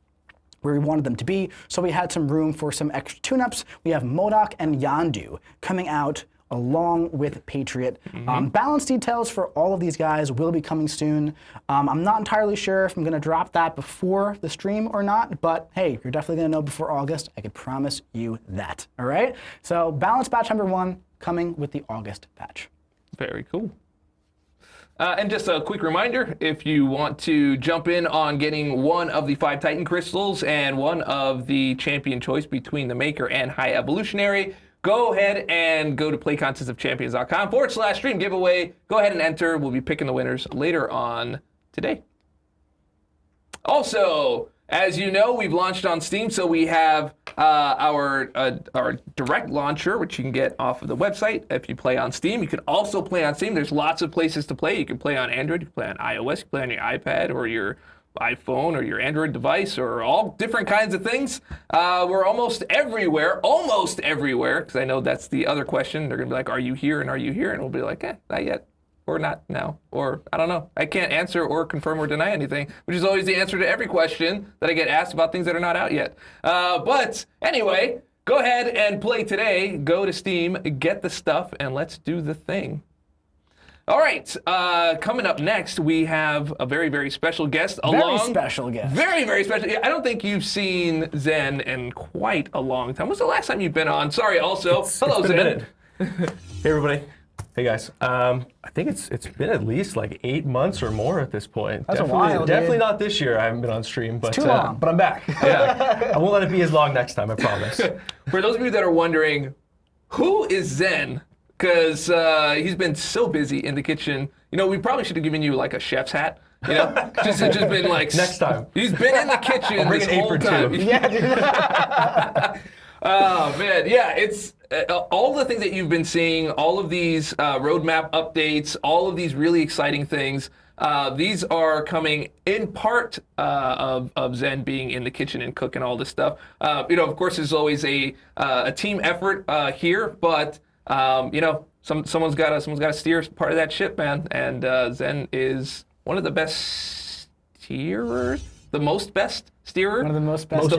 Speaker 2: where we wanted them to be. So we had some room for some extra tune-ups. We have MODOK and Yondu coming out along with Patriot. Balance details for all of these guys will be coming soon. I'm not entirely sure if I'm gonna drop that before the stream or not, but hey, you're definitely gonna know before August. I can promise you that, all right? So balance batch number 1 coming with the August batch.
Speaker 1: Very cool. And just a quick reminder, if you want to jump in on getting one of the 5 Titan crystals and one of the champion choice between the Maker and High Evolutionary, go ahead and go to playcontestofchampions.com/stream giveaway. Go ahead and enter. We'll be picking the winners later on today. Also, as you know, we've launched on Steam, so we have our direct launcher, which you can get off of the website if you play on Steam. You can also play on Steam. There's lots of places to play. You can play on Android, you can play on iOS, you can play on your iPad or your iPhone or your Android device or all different kinds of things. We're almost everywhere, because I know that's the other question. They're going to be like, are you here and are you here? And we'll be like, not yet. Or not now, or I don't know. I can't answer or confirm or deny anything, which is always the answer to every question that I get asked about things that are not out yet. But anyway, go ahead and play today. Go to Steam, get the stuff, and let's do the thing. All right, coming up next, we have a very, very special guest.
Speaker 2: Very special guest.
Speaker 1: Very, very special. I don't think you've seen Zen in quite a long time. When's the last time you've been on? Sorry, also. Hello, Zen.
Speaker 6: Hey, everybody. Hey, guys. I think it's been at least like 8 months or more at this point.
Speaker 2: That's a while,
Speaker 6: Definitely
Speaker 2: dude.
Speaker 6: not this year. I haven't been on stream, but
Speaker 2: too long.
Speaker 6: But I'm back. Yeah, I won't let it be as long next time. I promise.
Speaker 1: For those of you that are wondering, who is Zen? Because he's been so busy in the kitchen. You know, we probably should have given you like a chef's hat. You know, just been like
Speaker 6: Next time.
Speaker 1: He's been in the kitchen
Speaker 6: I'll bring
Speaker 1: this
Speaker 6: an
Speaker 1: whole
Speaker 6: apron,
Speaker 1: time.
Speaker 6: too.
Speaker 2: Yeah, dude.
Speaker 1: Oh man, yeah, it's all the things that you've been seeing, all of these roadmap updates, all of these really exciting things. These are coming in part of Zen being in the kitchen and cooking all this stuff. Of course, there's always a team effort here, but someone's got to steer part of that ship, man. And Zen is one of the best steerers, the most best steerer.
Speaker 2: One of the most best.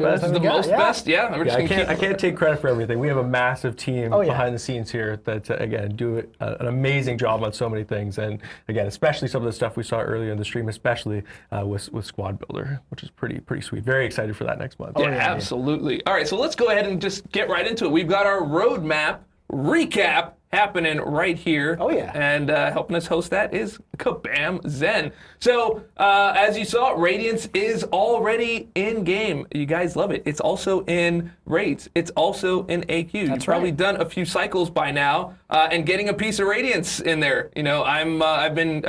Speaker 1: Best. Yeah.
Speaker 6: I can't take credit for everything. We have a massive team behind the scenes here that, again, do an amazing job on so many things. And again, especially some of the stuff we saw earlier in the stream, especially with Squad Builder, which is pretty sweet. Very excited for that next month.
Speaker 1: Yeah, absolutely. All right, so let's go ahead and just get right into it. We've got our roadmap recap happening right here.
Speaker 2: Oh, yeah.
Speaker 1: And helping us host that is Kabam Zen. So, as you saw, Radiance is already in game. You guys love it. It's also in raids. It's also in AQ. You've probably done a few cycles by now, and getting a piece of Radiance in there. I've been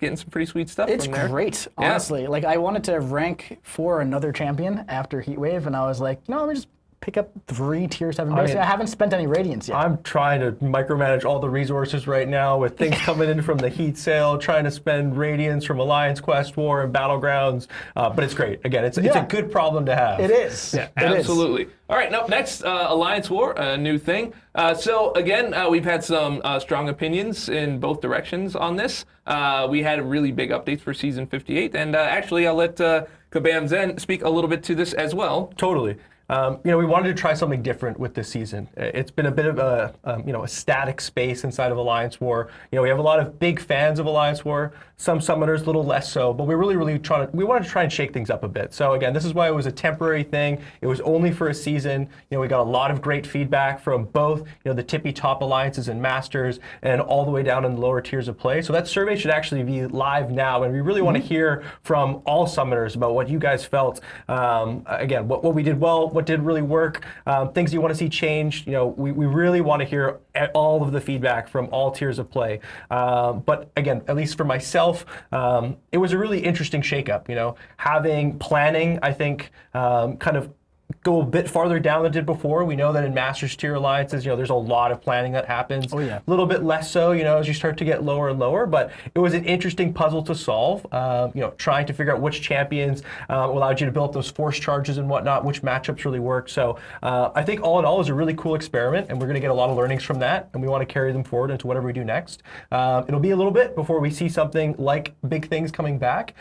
Speaker 1: getting some pretty sweet stuff
Speaker 2: It's
Speaker 1: from there.
Speaker 2: great, honestly. Like, I wanted to rank for another champion after Heatwave, and I was like, let me just pick up 3 tier 7 base. I haven't spent any Radiance yet.
Speaker 6: I'm trying to micromanage all the resources right now with things coming in from the Heat sale, trying to spend Radiance from Alliance Quest War and Battlegrounds. But it's great. Again, it's a good problem to have.
Speaker 2: It is.
Speaker 1: Yeah, absolutely. All right, next, Alliance War, a new thing. So again, we've had some strong opinions in both directions on this. We had really big updates for Season 58, and actually I'll let Kabam Zen speak a little bit to this as well.
Speaker 6: Totally. We wanted to try something different with this season. It's been a bit of a static space inside of Alliance War. We have a lot of big fans of Alliance War. Some summoners, a little less so, but we really wanted to try and shake things up a bit. So again, this is why it was a temporary thing. It was only for a season. We got a lot of great feedback from both, the tippy top alliances and masters, and all the way down in the lower tiers of play. So that survey should actually be live now, and we really want to hear from all summoners about what you guys felt. Again, what we did well, what did really work, things you want to see changed. We really want to hear all of the feedback from all tiers of play. But again, at least for myself, it was a really interesting shakeup. Having planning, I think, kind of go a bit farther down than it did before. We know that in Masters tier alliances, there's a lot of planning that happens.
Speaker 2: Oh, yeah.
Speaker 6: A little bit less so, as you start to get lower and lower. But it was an interesting puzzle to solve. Trying to figure out which champions allowed you to build up those force charges and whatnot, which matchups really work. So I think all in all, it was a really cool experiment, and we're going to get a lot of learnings from that, and we want to carry them forward into whatever we do next. It'll be a little bit before we see something like big things coming back,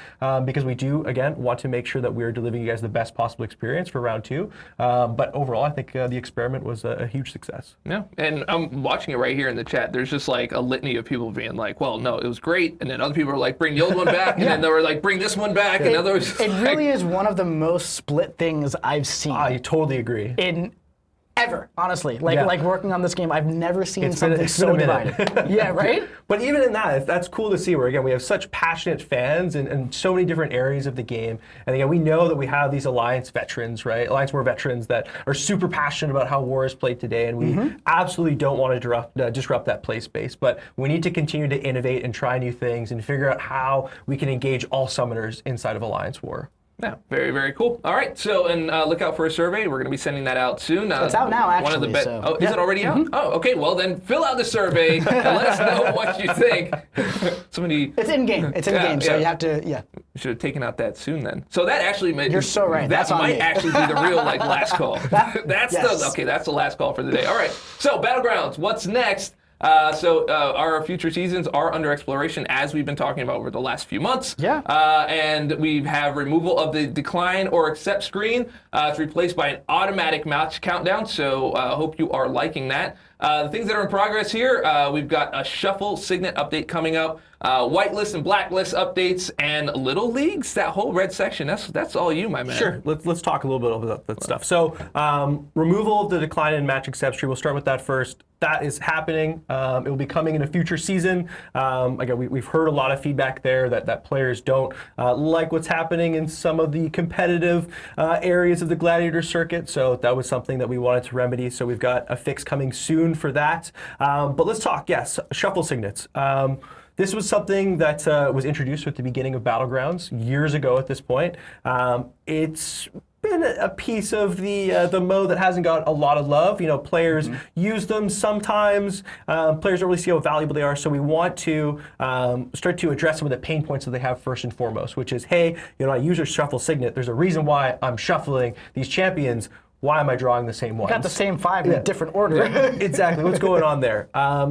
Speaker 6: because we do, again, want to make sure that we're delivering you guys the best possible experience for round 2. But overall, I think the experiment was a huge success.
Speaker 1: Yeah, and I'm watching it right here in the chat. There's just like a litany of people being like, well, no, it was great. And then other people are like, bring the old one back. And then they were like, bring this one back. And others.
Speaker 2: It really is one of the most split things I've seen.
Speaker 6: I totally agree.
Speaker 2: Ever, honestly. Like working on this game, I've never seen something
Speaker 6: it's been a
Speaker 2: so
Speaker 6: minute.
Speaker 2: divided. Yeah, right?
Speaker 6: But even in that's cool to see where, again, we have such passionate fans in so many different areas of the game. And again, we know that we have these Alliance veterans, right? Alliance War veterans that are super passionate about how War is played today. And we absolutely don't want to disrupt that play space. But we need to continue to innovate and try new things and figure out how we can engage all summoners inside of Alliance War.
Speaker 1: Yeah, very, very cool. All right, so and look out for a survey. We're going to be sending that out soon.
Speaker 2: It's out now, actually.
Speaker 1: One of the is it already out? Oh, okay. Well, then fill out the survey and let us know what you think.
Speaker 2: It's in game. It's in game, so you have to. Yeah.
Speaker 1: We should have taken out that soon then. So that actually
Speaker 2: You're so right.
Speaker 1: That might actually be the real last call. That's
Speaker 2: yes.
Speaker 1: That's the last call for the day. All right. So Battlegrounds. What's next? Our future seasons are under exploration, as we've been talking about over the last few months.
Speaker 2: Yeah.
Speaker 1: And we have removal of the decline or accept screen. It's replaced by an automatic match countdown, so hope you are liking that. The things that are in progress here, we've got a Shuffle Signet update coming up, whitelist and blacklist updates, and Little Leagues, that whole red section. That's all you, my man.
Speaker 6: Sure. Let's talk a little bit about that stuff. So removal of the decline in match accept tree, we'll start with that first. That is happening. It will be coming in a future season. Again, we've heard a lot of feedback there that players don't like what's happening in some of the competitive areas of the Gladiator circuit. So that was something that we wanted to remedy. So we've got a fix coming soon for that. But let's talk, Shuffle Signets. This was something that was introduced at the beginning of Battlegrounds years ago at this point. It's been a piece of the mode that hasn't got a lot of love. You know, players use them sometimes. Players don't really see how valuable they are, so we want to start to address some of the pain points that they have first and foremost, which is, hey, you know, I use your shuffle signet. There's a reason why I'm shuffling these champions. Why am I drawing the same ones?
Speaker 2: Got the same 5 in a different order.
Speaker 6: Exactly. What's going on there?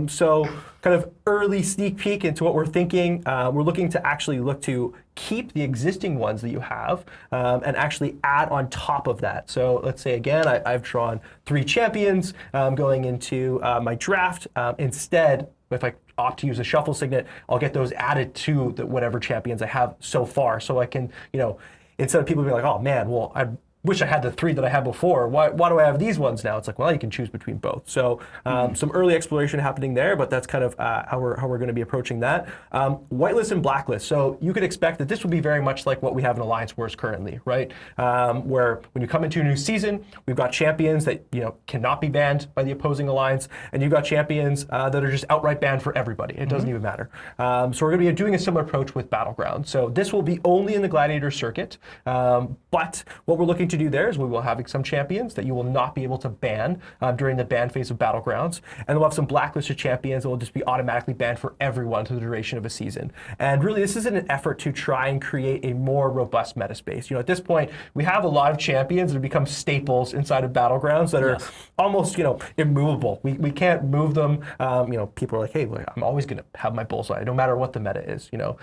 Speaker 6: So kind of early sneak peek into what we're thinking. We're looking to actually look to keep the existing ones that you have and actually add on top of that. So let's say, again, I've drawn 3 champions going into my draft. Instead, if I opt to use a shuffle signet, I'll get those added to whatever champions I have so far. So I can, you know, instead of people being like, oh man, well, I wish I had the 3 that I had before. Why do I have these ones now? It's like, well, you can choose between both. So some early exploration happening there, but that's kind of how we're going to be approaching that. Whitelist and blacklist. So you could expect that this would be very much like what we have in Alliance Wars currently, right? Where when you come into a new season, we've got champions that, you know, cannot be banned by the opposing alliance, and you've got champions that are just outright banned for everybody. It doesn't even matter. So we're going to be doing a similar approach with Battlegrounds. So this will be only in the Gladiator circuit, but what we're looking to do there is we will have some champions that you will not be able to ban during the ban phase of Battlegrounds, and we'll have some blacklisted champions that will just be automatically banned for everyone for the duration of a season. And really, this is in an effort to try and create a more robust meta space. You know, at this point, we have a lot of champions that have become staples inside of Battlegrounds that are almost, you know, immovable. We can't move them. You know, people are like, hey, look, I'm always going to have my bullseye, no matter what the meta is. You know,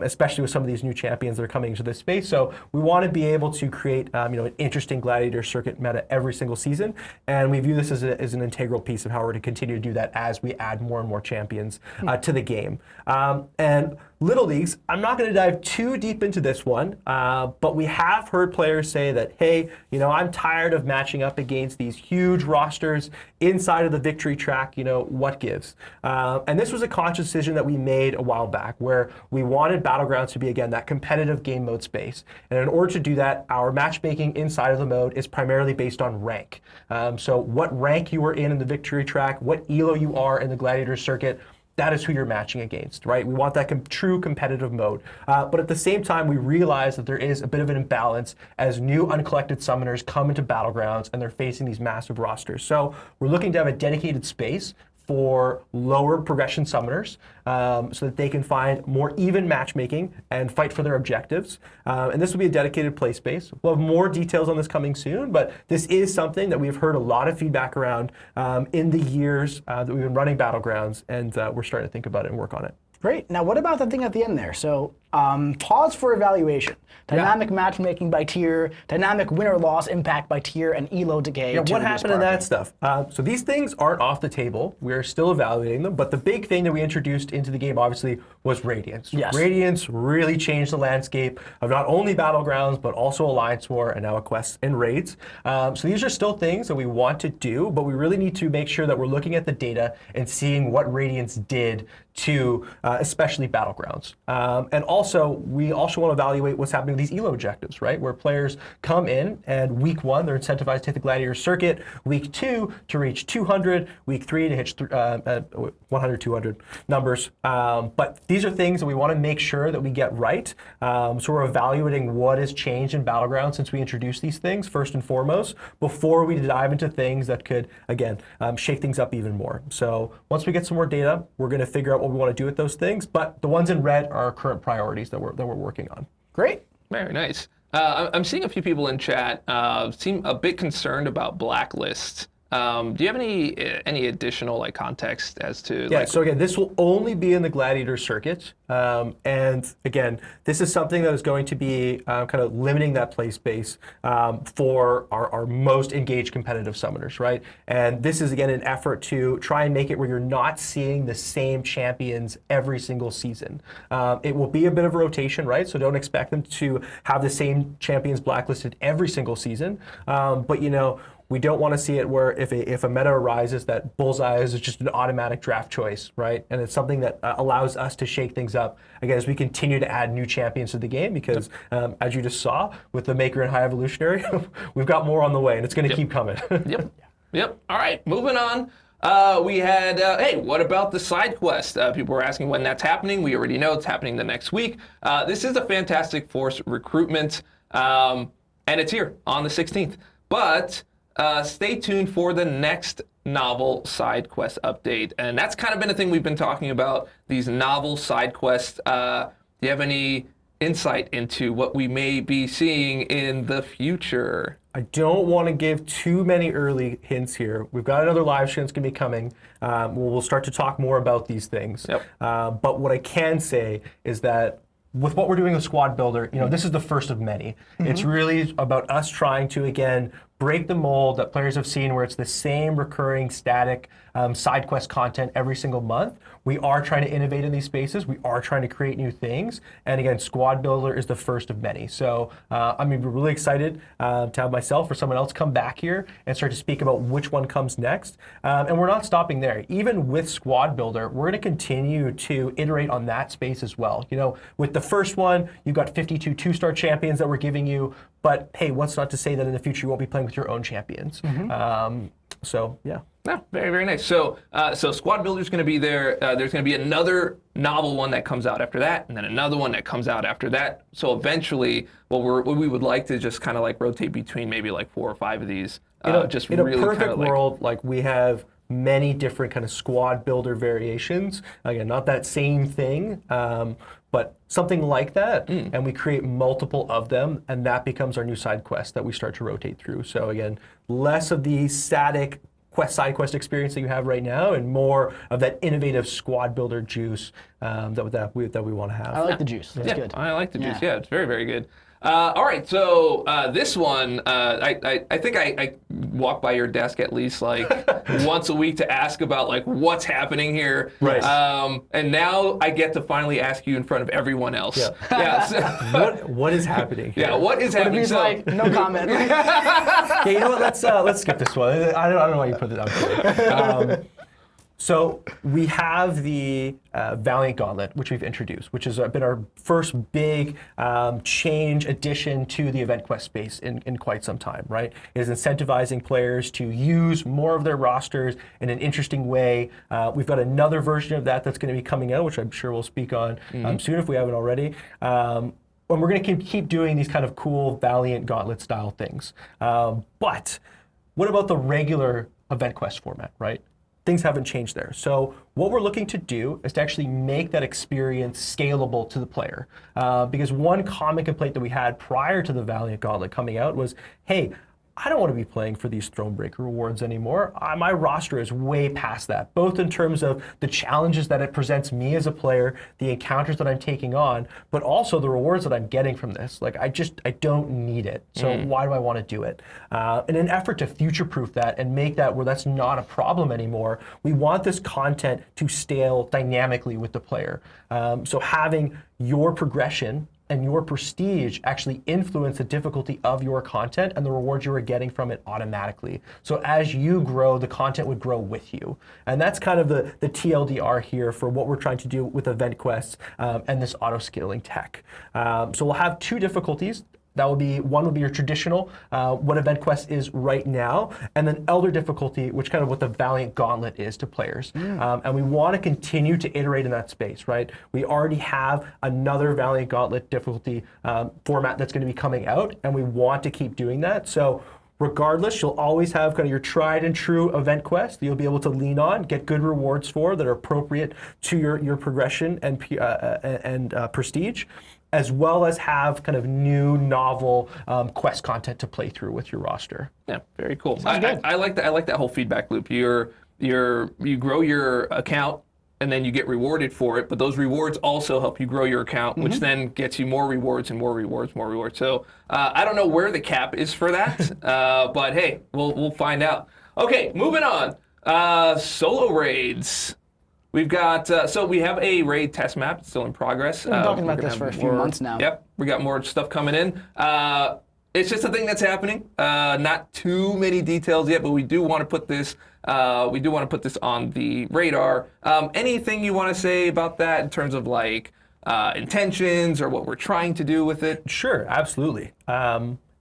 Speaker 6: especially with some of these new champions that are coming into this space. So we want to be able to create, you know, an interesting Gladiator circuit meta every single season, and we view this as an integral piece of how we're going to continue to do that as we add more and more champions to the game. And Little Leagues, I'm not going to dive too deep into this one, but we have heard players say that, hey, you know, I'm tired of matching up against these huge rosters inside of the victory track, you know, what gives? And this was a conscious decision that we made a while back, where we wanted Battlegrounds to be, again, that competitive game mode space. And in order to do that, our matchmaking inside of the mode is primarily based on rank. So what rank you are in the victory track, what elo you are in the Gladiator circuit, that is who you're matching against, right? We want that true competitive mode. But at the same time, we realize that there is a bit of an imbalance as new uncollected summoners come into Battlegrounds and they're facing these massive rosters. So we're looking to have a dedicated space for lower progression summoners so that they can find more even matchmaking and fight for their objectives. And this will be a dedicated play space. We'll have more details on this coming soon, but this is something that we've heard a lot of feedback around in the years that we've been running Battlegrounds, and we're starting to think about it and work on it.
Speaker 2: Great. Now, what about the thing at the end there? So, pause for evaluation. Dynamic matchmaking by tier, dynamic win or loss impact by tier, and elo decay.
Speaker 6: Yeah, what happened to that stuff? So these things aren't off the table. We're still evaluating them, but the big thing that we introduced into the game, obviously, was Radiance.
Speaker 2: Yes.
Speaker 6: Radiance really changed the landscape of not only Battlegrounds, but also Alliance War and now Quests and Raids. So these are still things that we want to do, but we really need to make sure that we're looking at the data and seeing what Radiance did to especially Battlegrounds. And also, we also want to evaluate what's happening with these elo objectives, right? Where players come in and week 1, they're incentivized to hit the Gladiator circuit, week 2 to reach 200, week 3 to hit 100, 200 numbers. But these are things that we want to make sure that we get right. So we're evaluating what has changed in Battlegrounds since we introduced these things, first and foremost, before we dive into things that could, again, shake things up even more. So once we get some more data, we're going to figure out what we want to do with those things, but the ones in red are our current priorities that we're working on.
Speaker 2: Great.
Speaker 1: Very nice. I'm seeing a few people in chat seem a bit concerned about Blacklist. Do you have any additional like context as to?
Speaker 6: Yeah. So again, this will only be in the Gladiator circuit, and again, this is something that is going to be kind of limiting that play space for our most engaged competitive summoners, right? And this is again an effort to try and make it where you're not seeing the same champions every single season. It will be a bit of a rotation, right? So don't expect them to have the same champions blacklisted every single season, but you know. We don't want to see it where if a meta arises that Bullseye is just an automatic draft choice, right? And it's something that allows us to shake things up, again, as we continue to add new champions to the game because, as you just saw, with the Maker and High Evolutionary, we've got more on the way, and it's going to keep coming.
Speaker 1: Yep. All right, moving on. We had, hey, what about the side quest? People were asking when that's happening. We already know it's happening the next week. This is a Fantastic Force recruitment. and it's here on the 16th. But stay tuned for the next novel side quest update. And that's kind of been a thing we've been talking about, these novel side quests. Do you have any insight into what we may be seeing in the future?
Speaker 6: I don't want to give too many early hints here. We've got another live stream that's going to be coming. We'll start to talk more about these things.
Speaker 1: Yep.
Speaker 6: But what I can say is that with what we're doing with Squad Builder, this is the first of many. It's really about us trying to, again, break the mold that players have seen where it's the same recurring static side quest content every single month. We are trying to innovate in these spaces. We are trying to create new things. And again, Squad Builder is the first of many. So I'm really excited to have myself or someone else come back here and start to speak about which one comes next. And we're not stopping there. Even with Squad Builder, we're going to continue to iterate on that space as well. With the first one, you've got 52 two-star champions that we're giving you. But hey, what's not to say that in the future you won't be playing with your own champions? So yeah.
Speaker 1: Yeah, very, very nice. So, Squad Builder's going to be there. There's going to be another novel one that comes out after that, and then another one that comes out after that. So eventually, what we would like to just kind of like rotate between maybe like 4 or 5 of these. Just
Speaker 6: in a
Speaker 1: really
Speaker 6: perfect world, like we have many different kind of Squad Builder variations. Again, not that same thing, but something like that, and we create multiple of them, and that becomes our new side quest that we start to rotate through. So again, less of the static side quest experience that you have right now, and more of that innovative Squad Builder juice that we want to have.
Speaker 2: I like the juice. That's good.
Speaker 1: I like the juice. Yeah, it's very, very good. All right, so this one, I think I walk by your desk at least like once a week to ask about like what's happening here.
Speaker 6: Right.
Speaker 1: And now I get to finally ask you in front of everyone else.
Speaker 6: Yeah. What is happening here?
Speaker 1: Yeah, what is happening?
Speaker 2: He's like, no comment.
Speaker 6: Okay, you know what? Let's skip this one. I don't know why you put it out there. So we have the Valiant Gauntlet, which we've introduced, which has been our first big change addition to the event quest space in quite some time, right? It is incentivizing players to use more of their rosters in an interesting way. We've got another version of that that's going to be coming out, which I'm sure we'll speak on soon if we haven't already. And we're going to keep doing these kind of cool Valiant Gauntlet style things. But what about the regular event quest format, right? Things haven't changed there. So what we're looking to do is to actually make that experience scalable to the player. Because one common complaint that we had prior to the Valiant Gauntlet coming out was, hey, I don't want to be playing for these Thronebreaker rewards anymore. My roster is way past that, both in terms of the challenges that it presents me as a player, the encounters that I'm taking on, but also the rewards that I'm getting from this. Like, I don't need it. So why do I want to do it? In an effort to future-proof that and make that where that's not a problem anymore, we want this content to scale dynamically with the player. So having your progression and your prestige actually influence the difficulty of your content and the rewards you are getting from it automatically. So as you grow, the content would grow with you. And that's kind of the TLDR here for what we're trying to do with event quests and this auto-scaling tech. So we'll have 2 difficulties. One would be your traditional, what Event Quest is right now, and then Elder difficulty, which kind of what the Valiant Gauntlet is to players. And we want to continue to iterate in that space, right? We already have another Valiant Gauntlet difficulty format that's going to be coming out, and we want to keep doing that. So regardless, you'll always have kind of your tried and true event quest that you'll be able to lean on, get good rewards for that are appropriate to your progression and prestige, as well as have kind of new novel quest content to play through with your roster.
Speaker 1: Yeah, very cool. I like that. I like that whole feedback loop. You grow your account, and then you get rewarded for it. But those rewards also help you grow your account, which then gets you more rewards and more rewards, more rewards. So I don't know where the cap is for that, but hey, we'll find out. Okay, moving on. Solo raids. We've got, so we have a raid test map still in progress.
Speaker 2: We've been talking about this for a few months now.
Speaker 1: Yep, we got more stuff coming in. It's just a thing that's happening. Not too many details yet, but we do want to put this. We do want to put this on the radar. Anything you want to say about that in terms of like intentions or what we're trying to do with it?
Speaker 6: Sure, absolutely.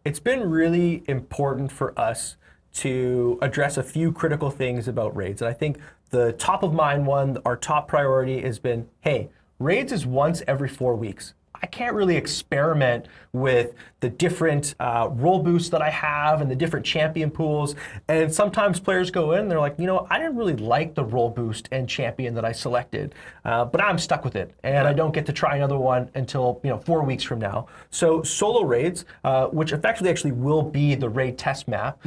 Speaker 6: It's been really important for us to address a few critical things about raids. And I think the top of mind one, our top priority has been, hey, raids is once every 4 weeks. I can't really experiment with the different role boosts that I have and the different champion pools. And sometimes players go in and they're like, I didn't really like the role boost and champion that I selected, but I'm stuck with it. And I don't get to try another one until 4 weeks from now. So solo raids, which effectively actually will be the raid test map,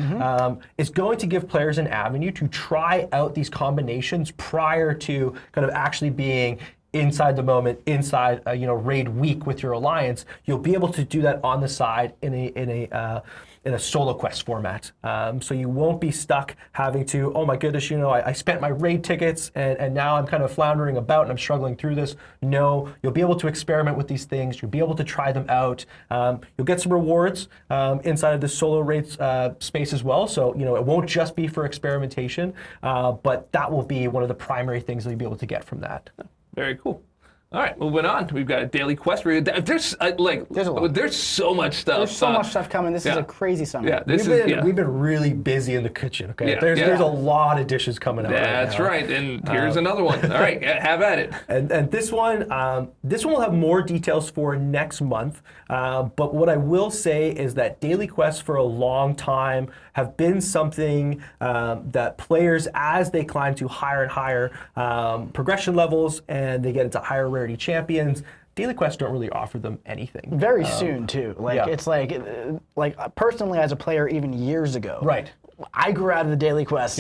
Speaker 6: is going to give players an avenue to try out these combinations prior to kind of actually being inside the moment, inside raid week with your alliance. You'll be able to do that on the side in a solo quest format. So you won't be stuck having to, oh my goodness, I spent my raid tickets and now I'm kind of floundering about and I'm struggling through this. No, you'll be able to experiment with these things. You'll be able to try them out. You'll get some rewards inside of the solo raid space as well. So it won't just be for experimentation, but that will be one of the primary things that you'll be able to get from that.
Speaker 1: Very cool. All right, moving on. We've got a daily quest. There's
Speaker 2: a lot.
Speaker 1: There's so much stuff.
Speaker 2: There's so much stuff coming. This is a crazy summer.
Speaker 1: Yeah,
Speaker 6: we've been really busy in the kitchen. Okay,
Speaker 1: Yeah,
Speaker 6: there's a lot of dishes coming out.
Speaker 1: That's
Speaker 6: right
Speaker 1: right. And here's another one. All right, have at it.
Speaker 6: And this one will have more details for next month. But what I will say is that daily quests for a long time have been something that players, as they climb to higher and higher progression levels and they get into higher rarity champions, daily quests don't really offer them anything.
Speaker 2: Very soon too. It's like personally as a player, even years ago.
Speaker 6: Right.
Speaker 2: I grew out of the daily quest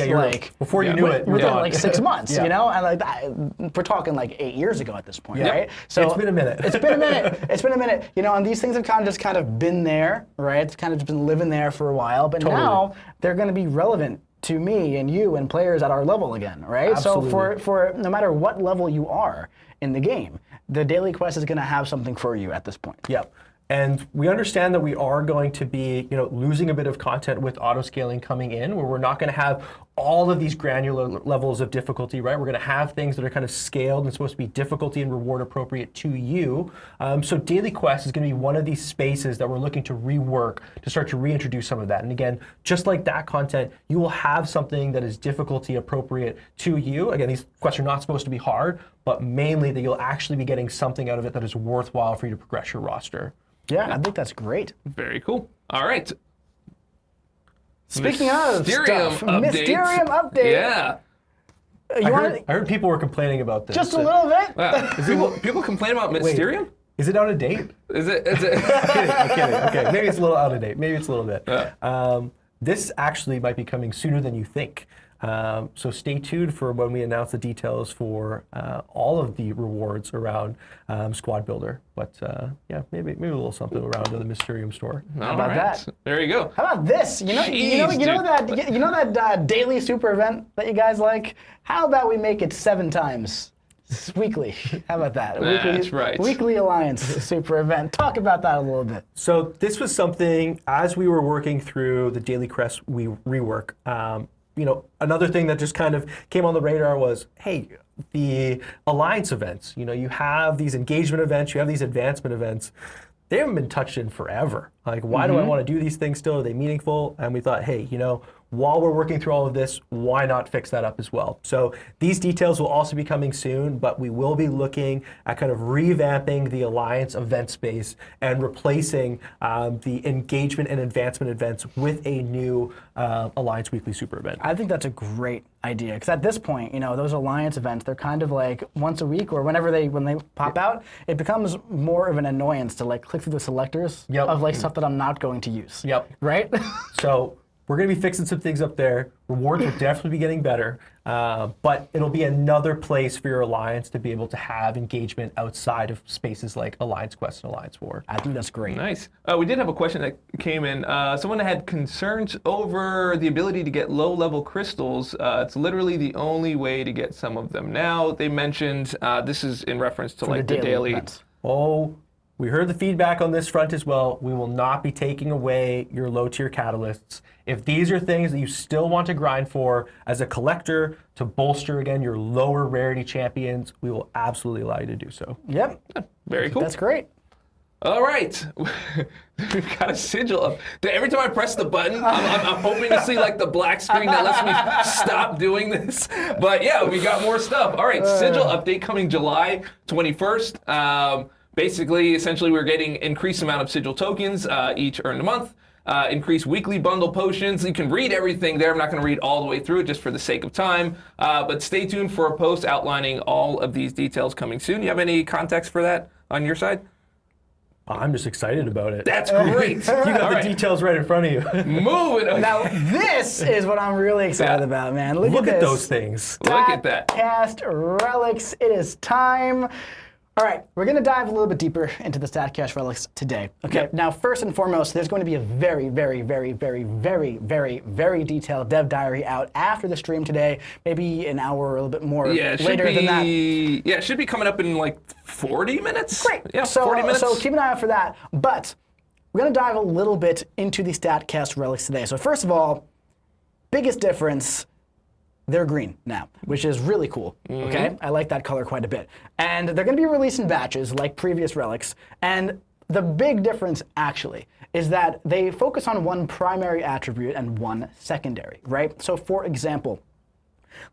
Speaker 6: before you knew it,
Speaker 2: within like 6 months,
Speaker 6: Yeah.
Speaker 2: and we're talking like 8 years ago at this point,
Speaker 6: Yep.
Speaker 2: right? So
Speaker 6: it's been a minute.
Speaker 2: It's been a minute. It's been a minute. And these things have kind of been there, right? It's kind of just been living there for a while, but now they're going to be relevant to me and you and players at our level again, right?
Speaker 6: Absolutely.
Speaker 2: So for no matter what level you are in the game, the daily quest is going to have something for you at this point.
Speaker 6: Yep. And we understand that we are going to be, losing a bit of content with auto-scaling coming in, where we're not going to have all of these granular levels of difficulty, right? We're going to have things that are kind of scaled and supposed to be difficulty and reward appropriate to you. So Daily Quest is going to be one of these spaces that we're looking to rework to start to reintroduce some of that. And again, just like that content, you will have something that is difficulty appropriate to you. Again, these quests are not supposed to be hard, but mainly that you'll actually be getting something out of it that is worthwhile for you to progress your roster.
Speaker 2: Yeah, I think that's greght.
Speaker 1: Very cool. All right.
Speaker 2: Speaking of stuff,
Speaker 1: updates.
Speaker 2: Mysterium update.
Speaker 1: Yeah.
Speaker 2: I
Speaker 6: I heard people were complaining about this.
Speaker 2: just a little bit.
Speaker 1: People complain about Mysterium?
Speaker 6: Is it out of date?
Speaker 1: Is it?
Speaker 6: I'm kidding. Okay, maybe it's a little out of date. Maybe it's a little bit. This actually might be coming sooner than you think. So stay tuned for when we announce the details for all of the rewards around Squad Builder. But yeah, maybe a little something around the Mysterium store.
Speaker 1: How
Speaker 2: about that?
Speaker 1: There you go.
Speaker 2: How about this? You know that daily super event that you guys like? How about we make it 7 times weekly? How about that?
Speaker 1: That's right.
Speaker 2: Weekly Alliance super event. Talk about that a little bit.
Speaker 6: So this was something, as we were working through the Daily Quest rework, another thing that just kind of came on the radar was, hey, the Alliance events, you have these engagement events, you have these advancement events, they haven't been touched in forever. Like, why do I want to do these things still? Are they meaningful? And we thought, hey, while we're working through all of this, why not fix that up as well? So these details will also be coming soon, but we will be looking at kind of revamping the Alliance event space and replacing the engagement and advancement events with a new Alliance Weekly Super event.
Speaker 2: I think that's a great idea, because at this point, those Alliance events, they're kind of like once a week or when they pop out, it becomes more of an annoyance to click through the selectors of stuff that I'm not going to use.
Speaker 6: Yep.
Speaker 2: Right?
Speaker 6: So we're going to be fixing some things up there. Rewards will definitely be getting better, but it'll be another place for your Alliance to be able to have engagement outside of spaces like Alliance Quest and Alliance War.
Speaker 2: I think that's great.
Speaker 1: Nice. We did have a question that came in. Someone had concerns over the ability to get low-level crystals. It's literally the only way to get some of them now. They mentioned this is in reference to the daily
Speaker 2: events.
Speaker 6: Oh, we heard the feedback on this front as well. We will not be taking away your low-tier catalysts. If these are things that you still want to grind for as a collector to bolster, again, your lower rarity champions, we will absolutely allow you to do so.
Speaker 2: Yep.
Speaker 1: Very cool.
Speaker 2: That's great.
Speaker 1: All right. We've got a sigil up. Every time I press the button, I'm hoping to see the black screen that lets me stop doing this. But yeah, we got more stuff. All right, sigil update coming July 21st. basically, essentially, we're getting increased amount of sigil tokens each earned a month. Increase weekly bundle potions. You can read everything there. I'm not going to read all the way through it just for the sake of time. But stay tuned for a post outlining all of these details coming soon. You have any context for that on your side?
Speaker 6: I'm just excited about it.
Speaker 1: That's great.
Speaker 6: You got the details right in front of you.
Speaker 1: Moving on.
Speaker 2: Now, this is what I'm really excited about, man. Look
Speaker 6: Look
Speaker 2: at
Speaker 6: at
Speaker 2: this.
Speaker 6: those things.
Speaker 1: Look at that.
Speaker 2: StatCast Relics. It is time. All right, we're going to dive a little bit deeper into the StatCast Relics today. Okay,
Speaker 1: Yep.
Speaker 2: Now first and foremost, there's going to be a very, very, very, very, very, very, very detailed dev diary out after the stream today. Maybe an hour or a little bit more
Speaker 1: Yeah, it should
Speaker 2: later than that.
Speaker 1: be. Yeah, it should be coming up in like 40 minutes.
Speaker 2: Great.
Speaker 1: Yeah,
Speaker 2: so,
Speaker 1: 40 minutes.
Speaker 2: So keep an eye out for that. But we're going to dive a little bit into the StatCast Relics today. So first of all, biggest difference, they're green now, which is really cool, okay? I like that color quite a bit. And they're going to be released in batches like previous relics. And the big difference, actually, is that they focus on one primary attribute and one secondary, right? So for example,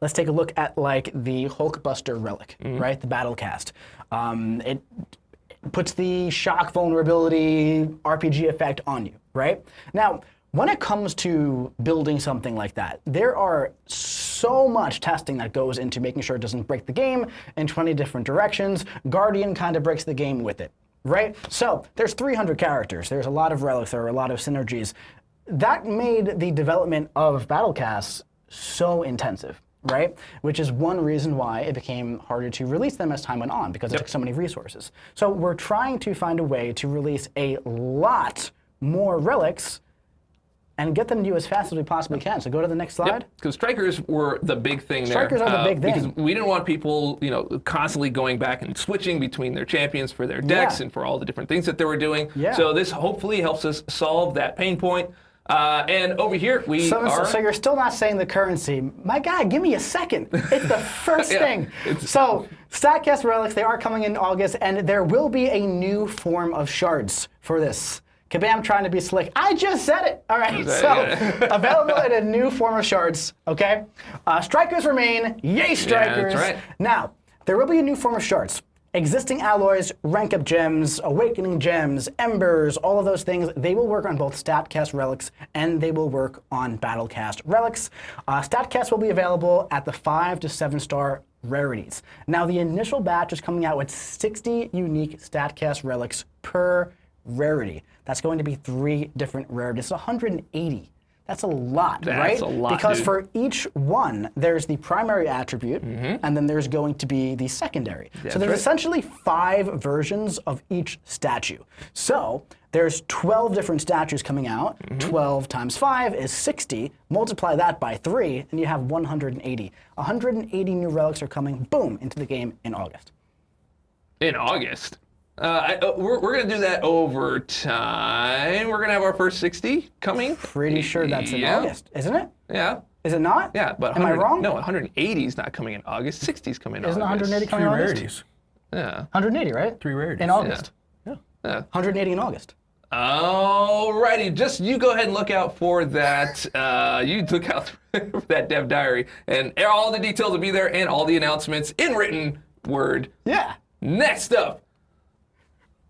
Speaker 2: let's take a look at like the Hulkbuster relic, right? The Battle Cast. It puts the shock vulnerability RPG effect on you, right? Now, when it comes to building something like that, there are so much testing that goes into making sure it doesn't break the game in 20 different directions. Guardian kind of breaks the game with it, right? So there's 300 characters. There's a lot of relics. There are a lot of synergies. That made the development of Battlecasts so intensive, right? Which is one reason why it became harder to release them as time went on, because it took so many resources. So we're trying to find a way to release a lot more relics and get them to you as fast as we possibly can. So go to the next slide.
Speaker 1: Because strikers were the big thing there.
Speaker 2: Strikers are the big thing.
Speaker 1: Because we didn't want people, constantly going back and switching between their champions for their decks
Speaker 2: Yeah.
Speaker 1: and for all the different things that they were doing.
Speaker 2: Yeah.
Speaker 1: So this hopefully helps us solve that pain point. And over here we are.
Speaker 2: So you're still not saying the currency. My guy, give me a second. It's the first
Speaker 1: Yeah,
Speaker 2: thing. So StatCast Relics, they are coming in August, and there will be a new form of shards for this. Kabam trying to be slick. I just said it. All right, available in a new form of shards, okay? Strikers remain. Yay, strikers.
Speaker 1: that's right.
Speaker 2: Now, there will be a new form of shards. Existing alloys, rank up gems, awakening gems, embers, all of those things, they will work on both StatCast Relics and they will work on Battlecast Relics. StatCast will be available at the 5 to 7 star rarities. Now, the initial batch is coming out with 60 unique StatCast Relics per rarity. That's going to be 3 different rarities. 180. That's a lot, right?
Speaker 1: That's a lot,
Speaker 2: because
Speaker 1: dude.
Speaker 2: for each one, there's the primary attribute, and then there's going to be the secondary. So there's
Speaker 1: right.
Speaker 2: essentially 5 versions of each statue. So there's 12 different statues coming out. 12 times 5 is 60. Multiply that by 3, and you have 180. 180 new relics are coming, boom, into the game in August.
Speaker 1: In August. We're going to do that over time. We're going to have our first 60 coming.
Speaker 2: Pretty sure that's in August, isn't it?
Speaker 1: Yeah.
Speaker 2: Is it not?
Speaker 1: Yeah, but
Speaker 2: Am I wrong?
Speaker 1: No, 180 is not coming in August. 60 is coming in
Speaker 2: Isn't
Speaker 1: August.
Speaker 2: 180 coming
Speaker 6: 3
Speaker 2: in August?
Speaker 6: rarities.
Speaker 1: Yeah.
Speaker 2: 180, right?
Speaker 6: 3 rarities.
Speaker 2: In August.
Speaker 6: Yeah.
Speaker 2: 180 in August.
Speaker 1: Alrighty, just you go ahead and look out for that. You look out for that dev diary, and all the details will be there, and all the announcements in written word.
Speaker 2: Yeah.
Speaker 1: Next up,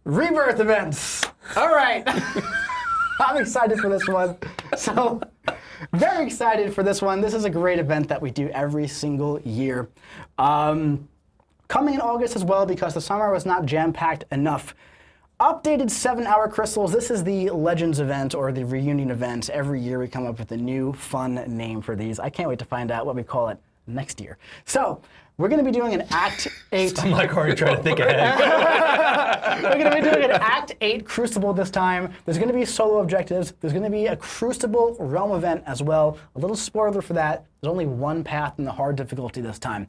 Speaker 2: Rebirth events. All right. I'm excited for this one. So, very excited for this one. This is a great event that we do every single year. Coming in August as well, because the summer was not jam-packed enough. Updated 7-hour crystals. This is the Legends event or the reunion event. Every year we come up with a new fun name for these. I can't wait to find out what we call it next year. So, we're going to be doing an Act 8.
Speaker 6: I'm like already trying to think ahead.
Speaker 2: We're going to be doing an Act 8 Crucible this time. There's going to be solo objectives. There's going to be a Crucible Realm event as well. A little spoiler for that. There's only one path in the hard difficulty this time.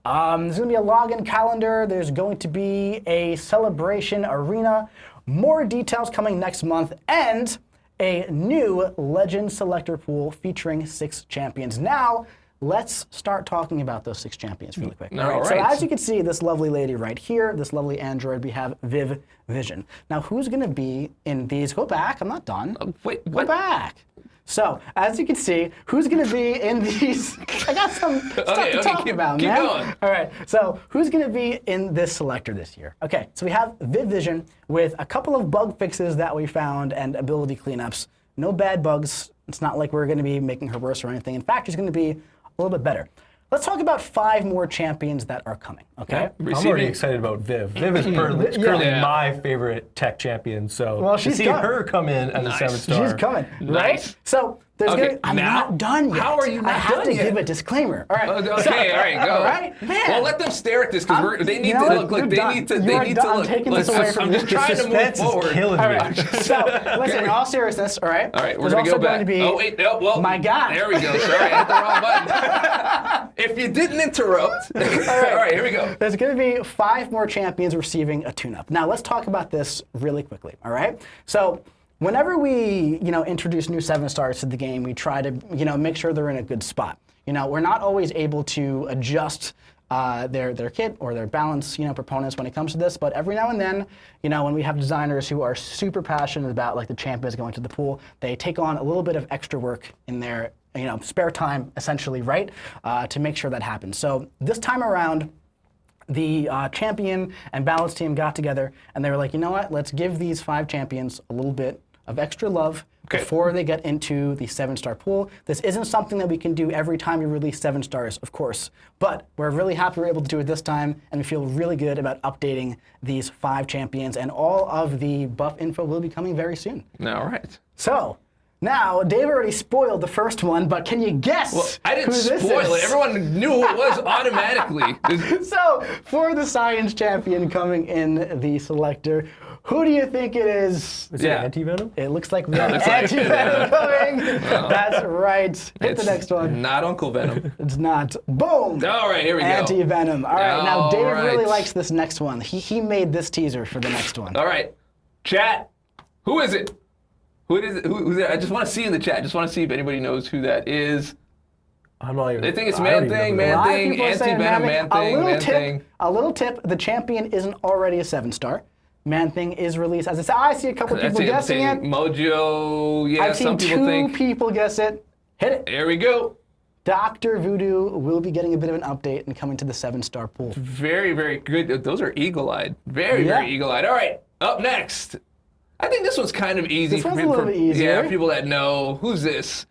Speaker 2: There's going to be a login calendar. There's going to be a celebration arena. More details coming next month. And a new Legend Selector pool featuring 6 champions. Now, let's start talking about those 6 champions really quick.
Speaker 1: All right.
Speaker 2: So as you can see, this lovely lady right here, this lovely android, we have Viv Vision. Now, who's going to be in these? Go back. I'm not done.
Speaker 1: wait,
Speaker 2: Go
Speaker 1: what?
Speaker 2: back. So, as you can see, who's going to be in these? I got some stuff to talk about,
Speaker 1: keep
Speaker 2: man.
Speaker 1: going.
Speaker 2: All right, so who's going to be in this selector this year? Okay, so we have Viv Vision with a couple of bug fixes that we found and ability cleanups. No bad bugs. It's not like we're going to be making her worse or anything. In fact, she's going to be a little bit better. Let's talk about 5 more champions that are coming, okay?
Speaker 6: I'm already excited about Viv. Viv is currently my favorite tech champion, so
Speaker 2: Well,
Speaker 6: to
Speaker 2: she's
Speaker 6: see
Speaker 2: coming.
Speaker 6: her come in as a 7-star.
Speaker 2: She's coming,
Speaker 1: Nice.
Speaker 2: right? So there's
Speaker 1: Okay,
Speaker 2: gonna. I'm
Speaker 1: now?
Speaker 2: not done yet.
Speaker 1: How are you not
Speaker 2: I have
Speaker 1: done
Speaker 2: to
Speaker 1: yet?
Speaker 2: give a disclaimer. All right.
Speaker 1: Okay, all right, go.
Speaker 2: All right, man.
Speaker 1: Well, let them stare at this because they need
Speaker 2: you know
Speaker 1: to
Speaker 2: what?
Speaker 1: look. Look,
Speaker 2: You're
Speaker 1: they
Speaker 2: done.
Speaker 1: need to.
Speaker 2: You
Speaker 1: They
Speaker 2: are
Speaker 1: need
Speaker 2: done.
Speaker 1: to
Speaker 2: I'm
Speaker 1: look.
Speaker 2: taking this away from
Speaker 1: I'm
Speaker 2: you.
Speaker 1: just trying to move
Speaker 6: Suspense is
Speaker 1: forward.
Speaker 6: killing
Speaker 2: All
Speaker 6: me.
Speaker 2: right. So listen, in all seriousness, all right.
Speaker 1: All right, we're
Speaker 2: there's
Speaker 1: gonna go
Speaker 2: also
Speaker 1: back.
Speaker 2: going to be.
Speaker 1: Oh wait, oh, well,
Speaker 2: my God.
Speaker 1: There we go. Sorry, I hit the wrong button. If you didn't interrupt. All right, here we go.
Speaker 2: There's going to be 5 more champions receiving a tune-up. Now let's talk about this really quickly. All right. So whenever we, introduce new 7-stars to the game, we try to, make sure they're in a good spot. We're not always able to adjust their kit or their balance, proponents when it comes to this. But every now and then, when we have designers who are super passionate about like the champions going to the pool, they take on a little bit of extra work in their, spare time, essentially, right, to make sure that happens. So this time around, the champion and balance team got together and they were like, you know what? Let's give these 5 champions a little bit of extra love before they get into the 7-star pool. This isn't something that we can do every time we release 7 stars, of course, but we're really happy we're able to do it this time, and we feel really good about updating these 5 champions, and all of the buff info will be coming very soon.
Speaker 1: All right.
Speaker 2: So, now, Dave already spoiled the first one, but can you guess
Speaker 1: Well, I didn't
Speaker 2: who this
Speaker 1: spoil
Speaker 2: is?
Speaker 1: it. Everyone knew who it was automatically.
Speaker 2: So, for the science champion coming in the selector, who do you think it is?
Speaker 6: Is it Anti-Venom?
Speaker 2: It looks like we have
Speaker 1: looks like-
Speaker 2: Anti-Venom coming. That's right. Hit the
Speaker 1: It's
Speaker 2: next one.
Speaker 1: Not Uncle Venom.
Speaker 2: It's not. Boom.
Speaker 1: All right, here we go.
Speaker 2: Anti-Venom. All right, now Dave
Speaker 1: All
Speaker 2: really
Speaker 1: right.
Speaker 2: likes this next one. He made this teaser for the next one.
Speaker 1: All right, chat. Who is it? Who is it? Who's it? I just want to see in the chat. I just want to see if anybody knows who that is.
Speaker 6: I'm not even.
Speaker 1: They think it's
Speaker 6: I don't
Speaker 1: Man
Speaker 6: even
Speaker 1: Thing,
Speaker 6: know who
Speaker 2: A
Speaker 1: Man
Speaker 2: lot of
Speaker 1: Thing,
Speaker 2: people are saying
Speaker 1: Anti-Venom, Man Thing, Man Thing.
Speaker 2: A little tip, the champion isn't already a 7-star. Man Thing is released as I see a couple people guessing it.
Speaker 1: Mojo, yeah,
Speaker 2: I've seen
Speaker 1: some people
Speaker 2: 2
Speaker 1: think.
Speaker 2: people guess it. Hit it.
Speaker 1: Here we go.
Speaker 2: Dr. Voodoo will be getting a bit of an update and coming to the 7-star pool.
Speaker 1: Very, very good. Those are eagle-eyed. Very,
Speaker 2: Yeah.
Speaker 1: very eagle-eyed. All right, up next. I think this one's kind of easy.
Speaker 2: This one's a little bit easier.
Speaker 1: Yeah, people that know. Who's this?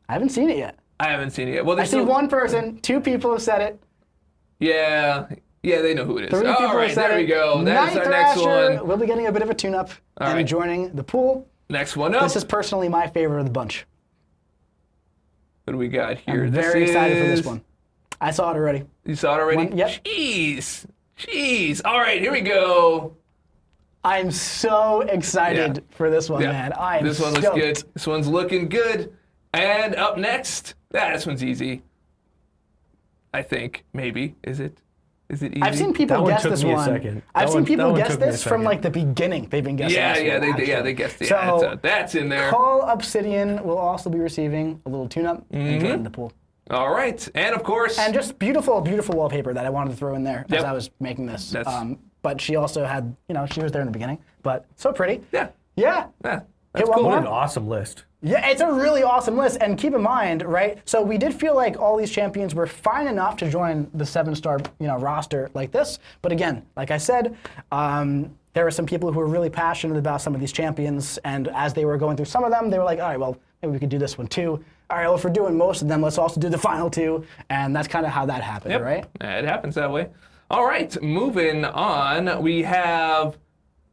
Speaker 2: I haven't seen it yet.
Speaker 1: I haven't seen it yet. Well,
Speaker 2: I
Speaker 1: there's
Speaker 2: see
Speaker 1: still-
Speaker 2: 1 person, 2 people have said it.
Speaker 1: Yeah, they know who it is.
Speaker 2: 3 people
Speaker 1: All right,
Speaker 2: have said
Speaker 1: there we
Speaker 2: it.
Speaker 1: go. That's
Speaker 2: Night
Speaker 1: our next
Speaker 2: Thrasher
Speaker 1: one.
Speaker 2: will be getting a bit of a tune-up and
Speaker 1: right.
Speaker 2: joining the pool.
Speaker 1: Next one up.
Speaker 2: This is personally my favorite of the bunch.
Speaker 1: What do we got here?
Speaker 2: I'm very excited for this
Speaker 1: is-
Speaker 2: one. I saw it already.
Speaker 1: You saw it already?
Speaker 2: Yep.
Speaker 1: Jeez. All right, here we go.
Speaker 2: I'm so excited for this one,
Speaker 1: Yeah.
Speaker 2: man. I am
Speaker 1: This one looks
Speaker 2: stoked.
Speaker 1: good. This one's looking good. And up next, this one's easy. I think, maybe. Is it? Is it easy?
Speaker 2: I've seen people
Speaker 6: That one
Speaker 2: guess
Speaker 6: took
Speaker 2: this
Speaker 6: me a
Speaker 2: one.
Speaker 6: second.
Speaker 2: I've
Speaker 6: That
Speaker 2: seen
Speaker 6: one-
Speaker 2: people
Speaker 6: that one
Speaker 2: guess
Speaker 6: took me a
Speaker 2: this from
Speaker 6: second.
Speaker 2: like the beginning. They've been guessing this one,
Speaker 1: they guessed it.
Speaker 2: So,
Speaker 1: So that's in there.
Speaker 2: Call Obsidian will also be receiving a little tune-up and join the pool.
Speaker 1: All right. And of course,
Speaker 2: And just beautiful, beautiful wallpaper that I wanted to throw in there
Speaker 1: Yep.
Speaker 2: as I was making this.
Speaker 1: That's-
Speaker 2: But she also had, she was there in the beginning. But so pretty.
Speaker 1: yeah,
Speaker 2: Yeah.
Speaker 1: that's
Speaker 2: Hit one
Speaker 1: cool.
Speaker 2: more.
Speaker 6: What an awesome list.
Speaker 2: Yeah, it's a really awesome list. And keep in mind, right? So we did feel like all these champions were fine enough to join the 7-star, roster like this. But again, like I said, there were some people who were really passionate about some of these champions. And as they were going through some of them, they were like, all right, well, maybe we could do this one too. All right, well, if we're doing most of them, let's also do the final 2. And that's kind of how that happened,
Speaker 1: Yep.
Speaker 2: right?
Speaker 1: It happens that way. All right, moving on. We have.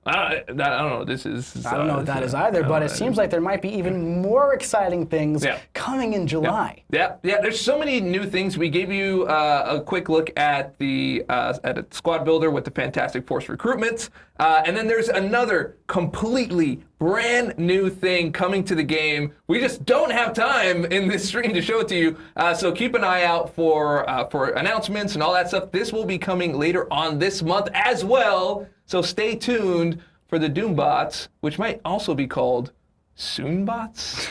Speaker 1: I don't know. This is.
Speaker 2: I don't know what that is either, but it seems like there might be even more exciting things
Speaker 1: Yeah.
Speaker 2: coming in July.
Speaker 1: Yeah. There's so many new things. We gave you a quick look at the at a squad builder with the Fantastic Force recruitments, and then there's another completely brand new thing coming to the game. We just don't have time in this stream to show it to you, so keep an eye out for announcements and all that stuff. This will be coming later on this month as well. So stay tuned for the Doombots, which might also be called Soonbots.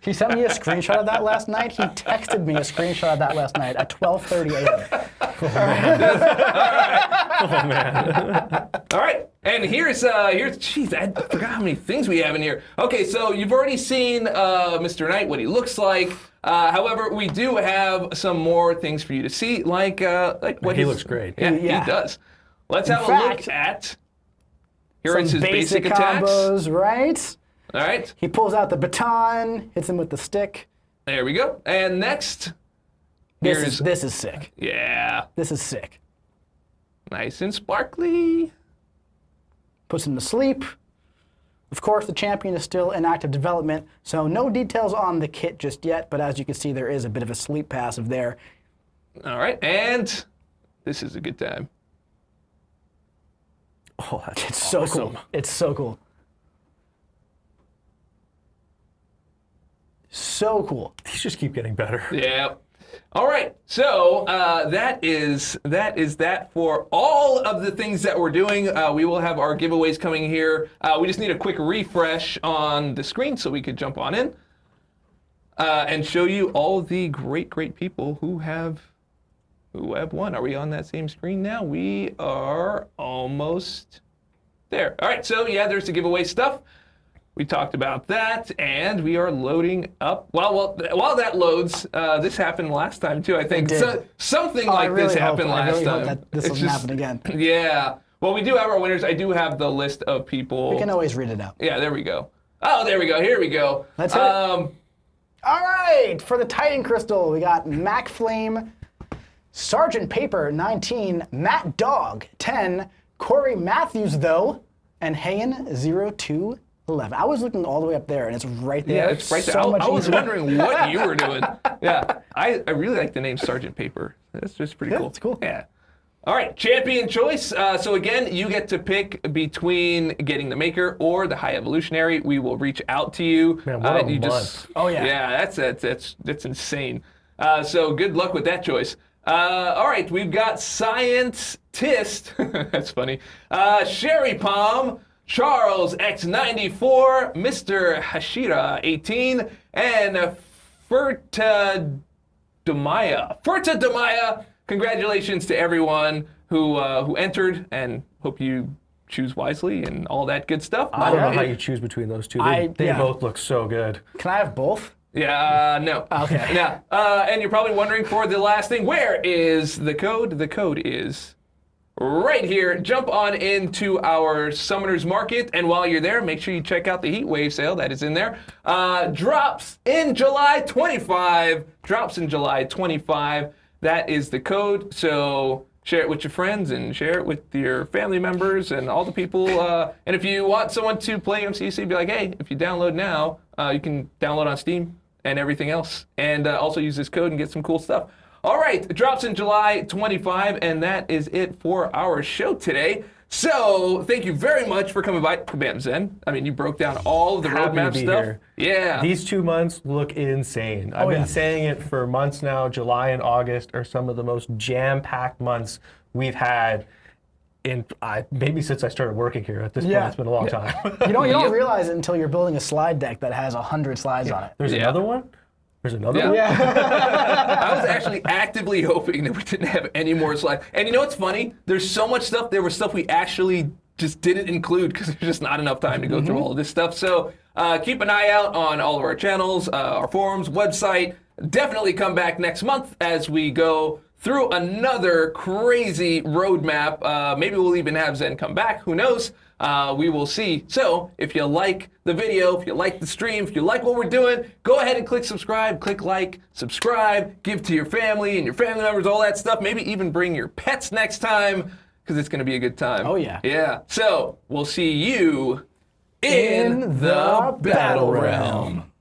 Speaker 2: He sent me a screenshot of that last night. He texted me a screenshot of that last night at 12:30 a.m.
Speaker 6: Oh man.
Speaker 1: All right, and here's jeez, I forgot how many things we have in here. Okay, so you've already seen Mr. Knight, what he looks like. However, we do have some more things for you to see, like what
Speaker 6: He looks great.
Speaker 1: Yeah,
Speaker 2: Yeah.
Speaker 1: he does. Let's have a
Speaker 2: fact,
Speaker 1: look at here. It's
Speaker 2: Some
Speaker 1: his basic attacks.
Speaker 2: combos, right?
Speaker 1: All right,
Speaker 2: He pulls out the baton, hits him with the stick.
Speaker 1: there we go. And next,
Speaker 2: This is sick.
Speaker 1: yeah,
Speaker 2: This is sick.
Speaker 1: nice and sparkly.
Speaker 2: Puts him to sleep. Of course, the champion is still in active development, so no details on the kit just yet, but as you can see, there is a bit of a sleep passive there.
Speaker 1: All right, and this is a good time.
Speaker 6: Oh, that's
Speaker 2: It's so
Speaker 6: awesome.
Speaker 2: cool. It's so cool. So cool.
Speaker 6: These just keep getting better.
Speaker 1: Yeah. All right. So that is that for all of the things that we're doing. We will have our giveaways coming here. We just need a quick refresh on the screen so we could jump on in and show you all the great people who have won. Are we on that same screen now? We are almost there. All right. So yeah, there's the giveaway stuff. We talked about that, and we are loading up. Well, while that loads, this happened last time too, I think.
Speaker 2: It did.
Speaker 1: So, something
Speaker 2: Oh, I
Speaker 1: like
Speaker 2: really
Speaker 1: this happened
Speaker 2: hope, I
Speaker 1: last
Speaker 2: really
Speaker 1: time.
Speaker 2: hope that this
Speaker 1: It's
Speaker 2: doesn't
Speaker 1: just-
Speaker 2: happen again.
Speaker 1: Yeah. Well, we do have our winners. I do have the list of people.
Speaker 2: We can always read it out.
Speaker 1: Yeah, there we go. Oh, there we go. Here we go.
Speaker 2: Let's hit it. All right, for the Titan Crystal, we got Mac Flame, Sergeant Paper 19, Matt Dog 10, Corey Matthews though, and Hayen 0211. I was looking all the way up there, and it's right there.
Speaker 1: Yeah, it's right there.
Speaker 2: So much
Speaker 1: I was
Speaker 2: easier.
Speaker 1: wondering what you were doing. Yeah, I really like the name Sergeant Paper. That's just pretty cool.
Speaker 2: it's cool.
Speaker 1: Yeah. All right, champion choice. So again, you get to pick between getting the Maker or the High Evolutionary. We will reach out to you.
Speaker 6: Man, what a
Speaker 1: you
Speaker 6: month.
Speaker 2: Oh, yeah.
Speaker 1: Yeah, that's insane. So good luck with that choice. All right, we've got Scientist. That's funny. Sherry Palm, Charles X94, Mr. Hashira 18, and Furta Demaya. Congratulations to everyone who entered, and hope you choose wisely and all that good stuff.
Speaker 6: I don't know how you choose between those two. They
Speaker 2: yeah.
Speaker 6: both look so good.
Speaker 2: Can I have both?
Speaker 1: Yeah, no.
Speaker 2: Okay.
Speaker 1: Yeah. And you're probably wondering for the last thing, where is the code? The code is right here. Jump on into our Summoners Market, and while you're there, make sure you check out the Heat Wave sale that is in there. Drops in July 25. Drops in July 25. That is the code. So share it with your friends and share it with your family members and all the people. And if you want someone to play MCC, be like, hey, if you download now, you can download on Steam and everything else. And also use this code and get some cool stuff. All right, it drops in July 25, and that is it for our show today. So thank you very much for coming by, Kabam Zen. I mean, you broke down all of the
Speaker 6: Happy to
Speaker 1: roadmap
Speaker 6: be
Speaker 1: stuff.
Speaker 6: here.
Speaker 1: Yeah.
Speaker 6: These 2 months look insane. I've been saying it for months now. July and August are some of the most jam-packed months we've had in maybe since I started working here. At this point, it's been a long time.
Speaker 2: You don't realize it until you're building a slide deck that has 100 slides on it.
Speaker 6: There's another one? There's another
Speaker 1: Yeah.
Speaker 6: one?
Speaker 1: I was actually actively hoping that we didn't have any more slides. And you know what's funny? There's so much stuff. There was stuff we actually just didn't include because there's just not enough time to go through all of this stuff. So keep an eye out on all of our channels, our forums, website. Definitely come back next month as we go through another crazy roadmap. Maybe we'll even have Zen come back. Who knows? We will see. So if you like the video, if you like the stream, if you like what we're doing, go ahead and click subscribe, click like, subscribe, give to your family and your family members, all that stuff. Maybe even bring your pets next time because it's going to be a good time.
Speaker 2: Oh, yeah.
Speaker 1: Yeah. So we'll see you in the battle realm.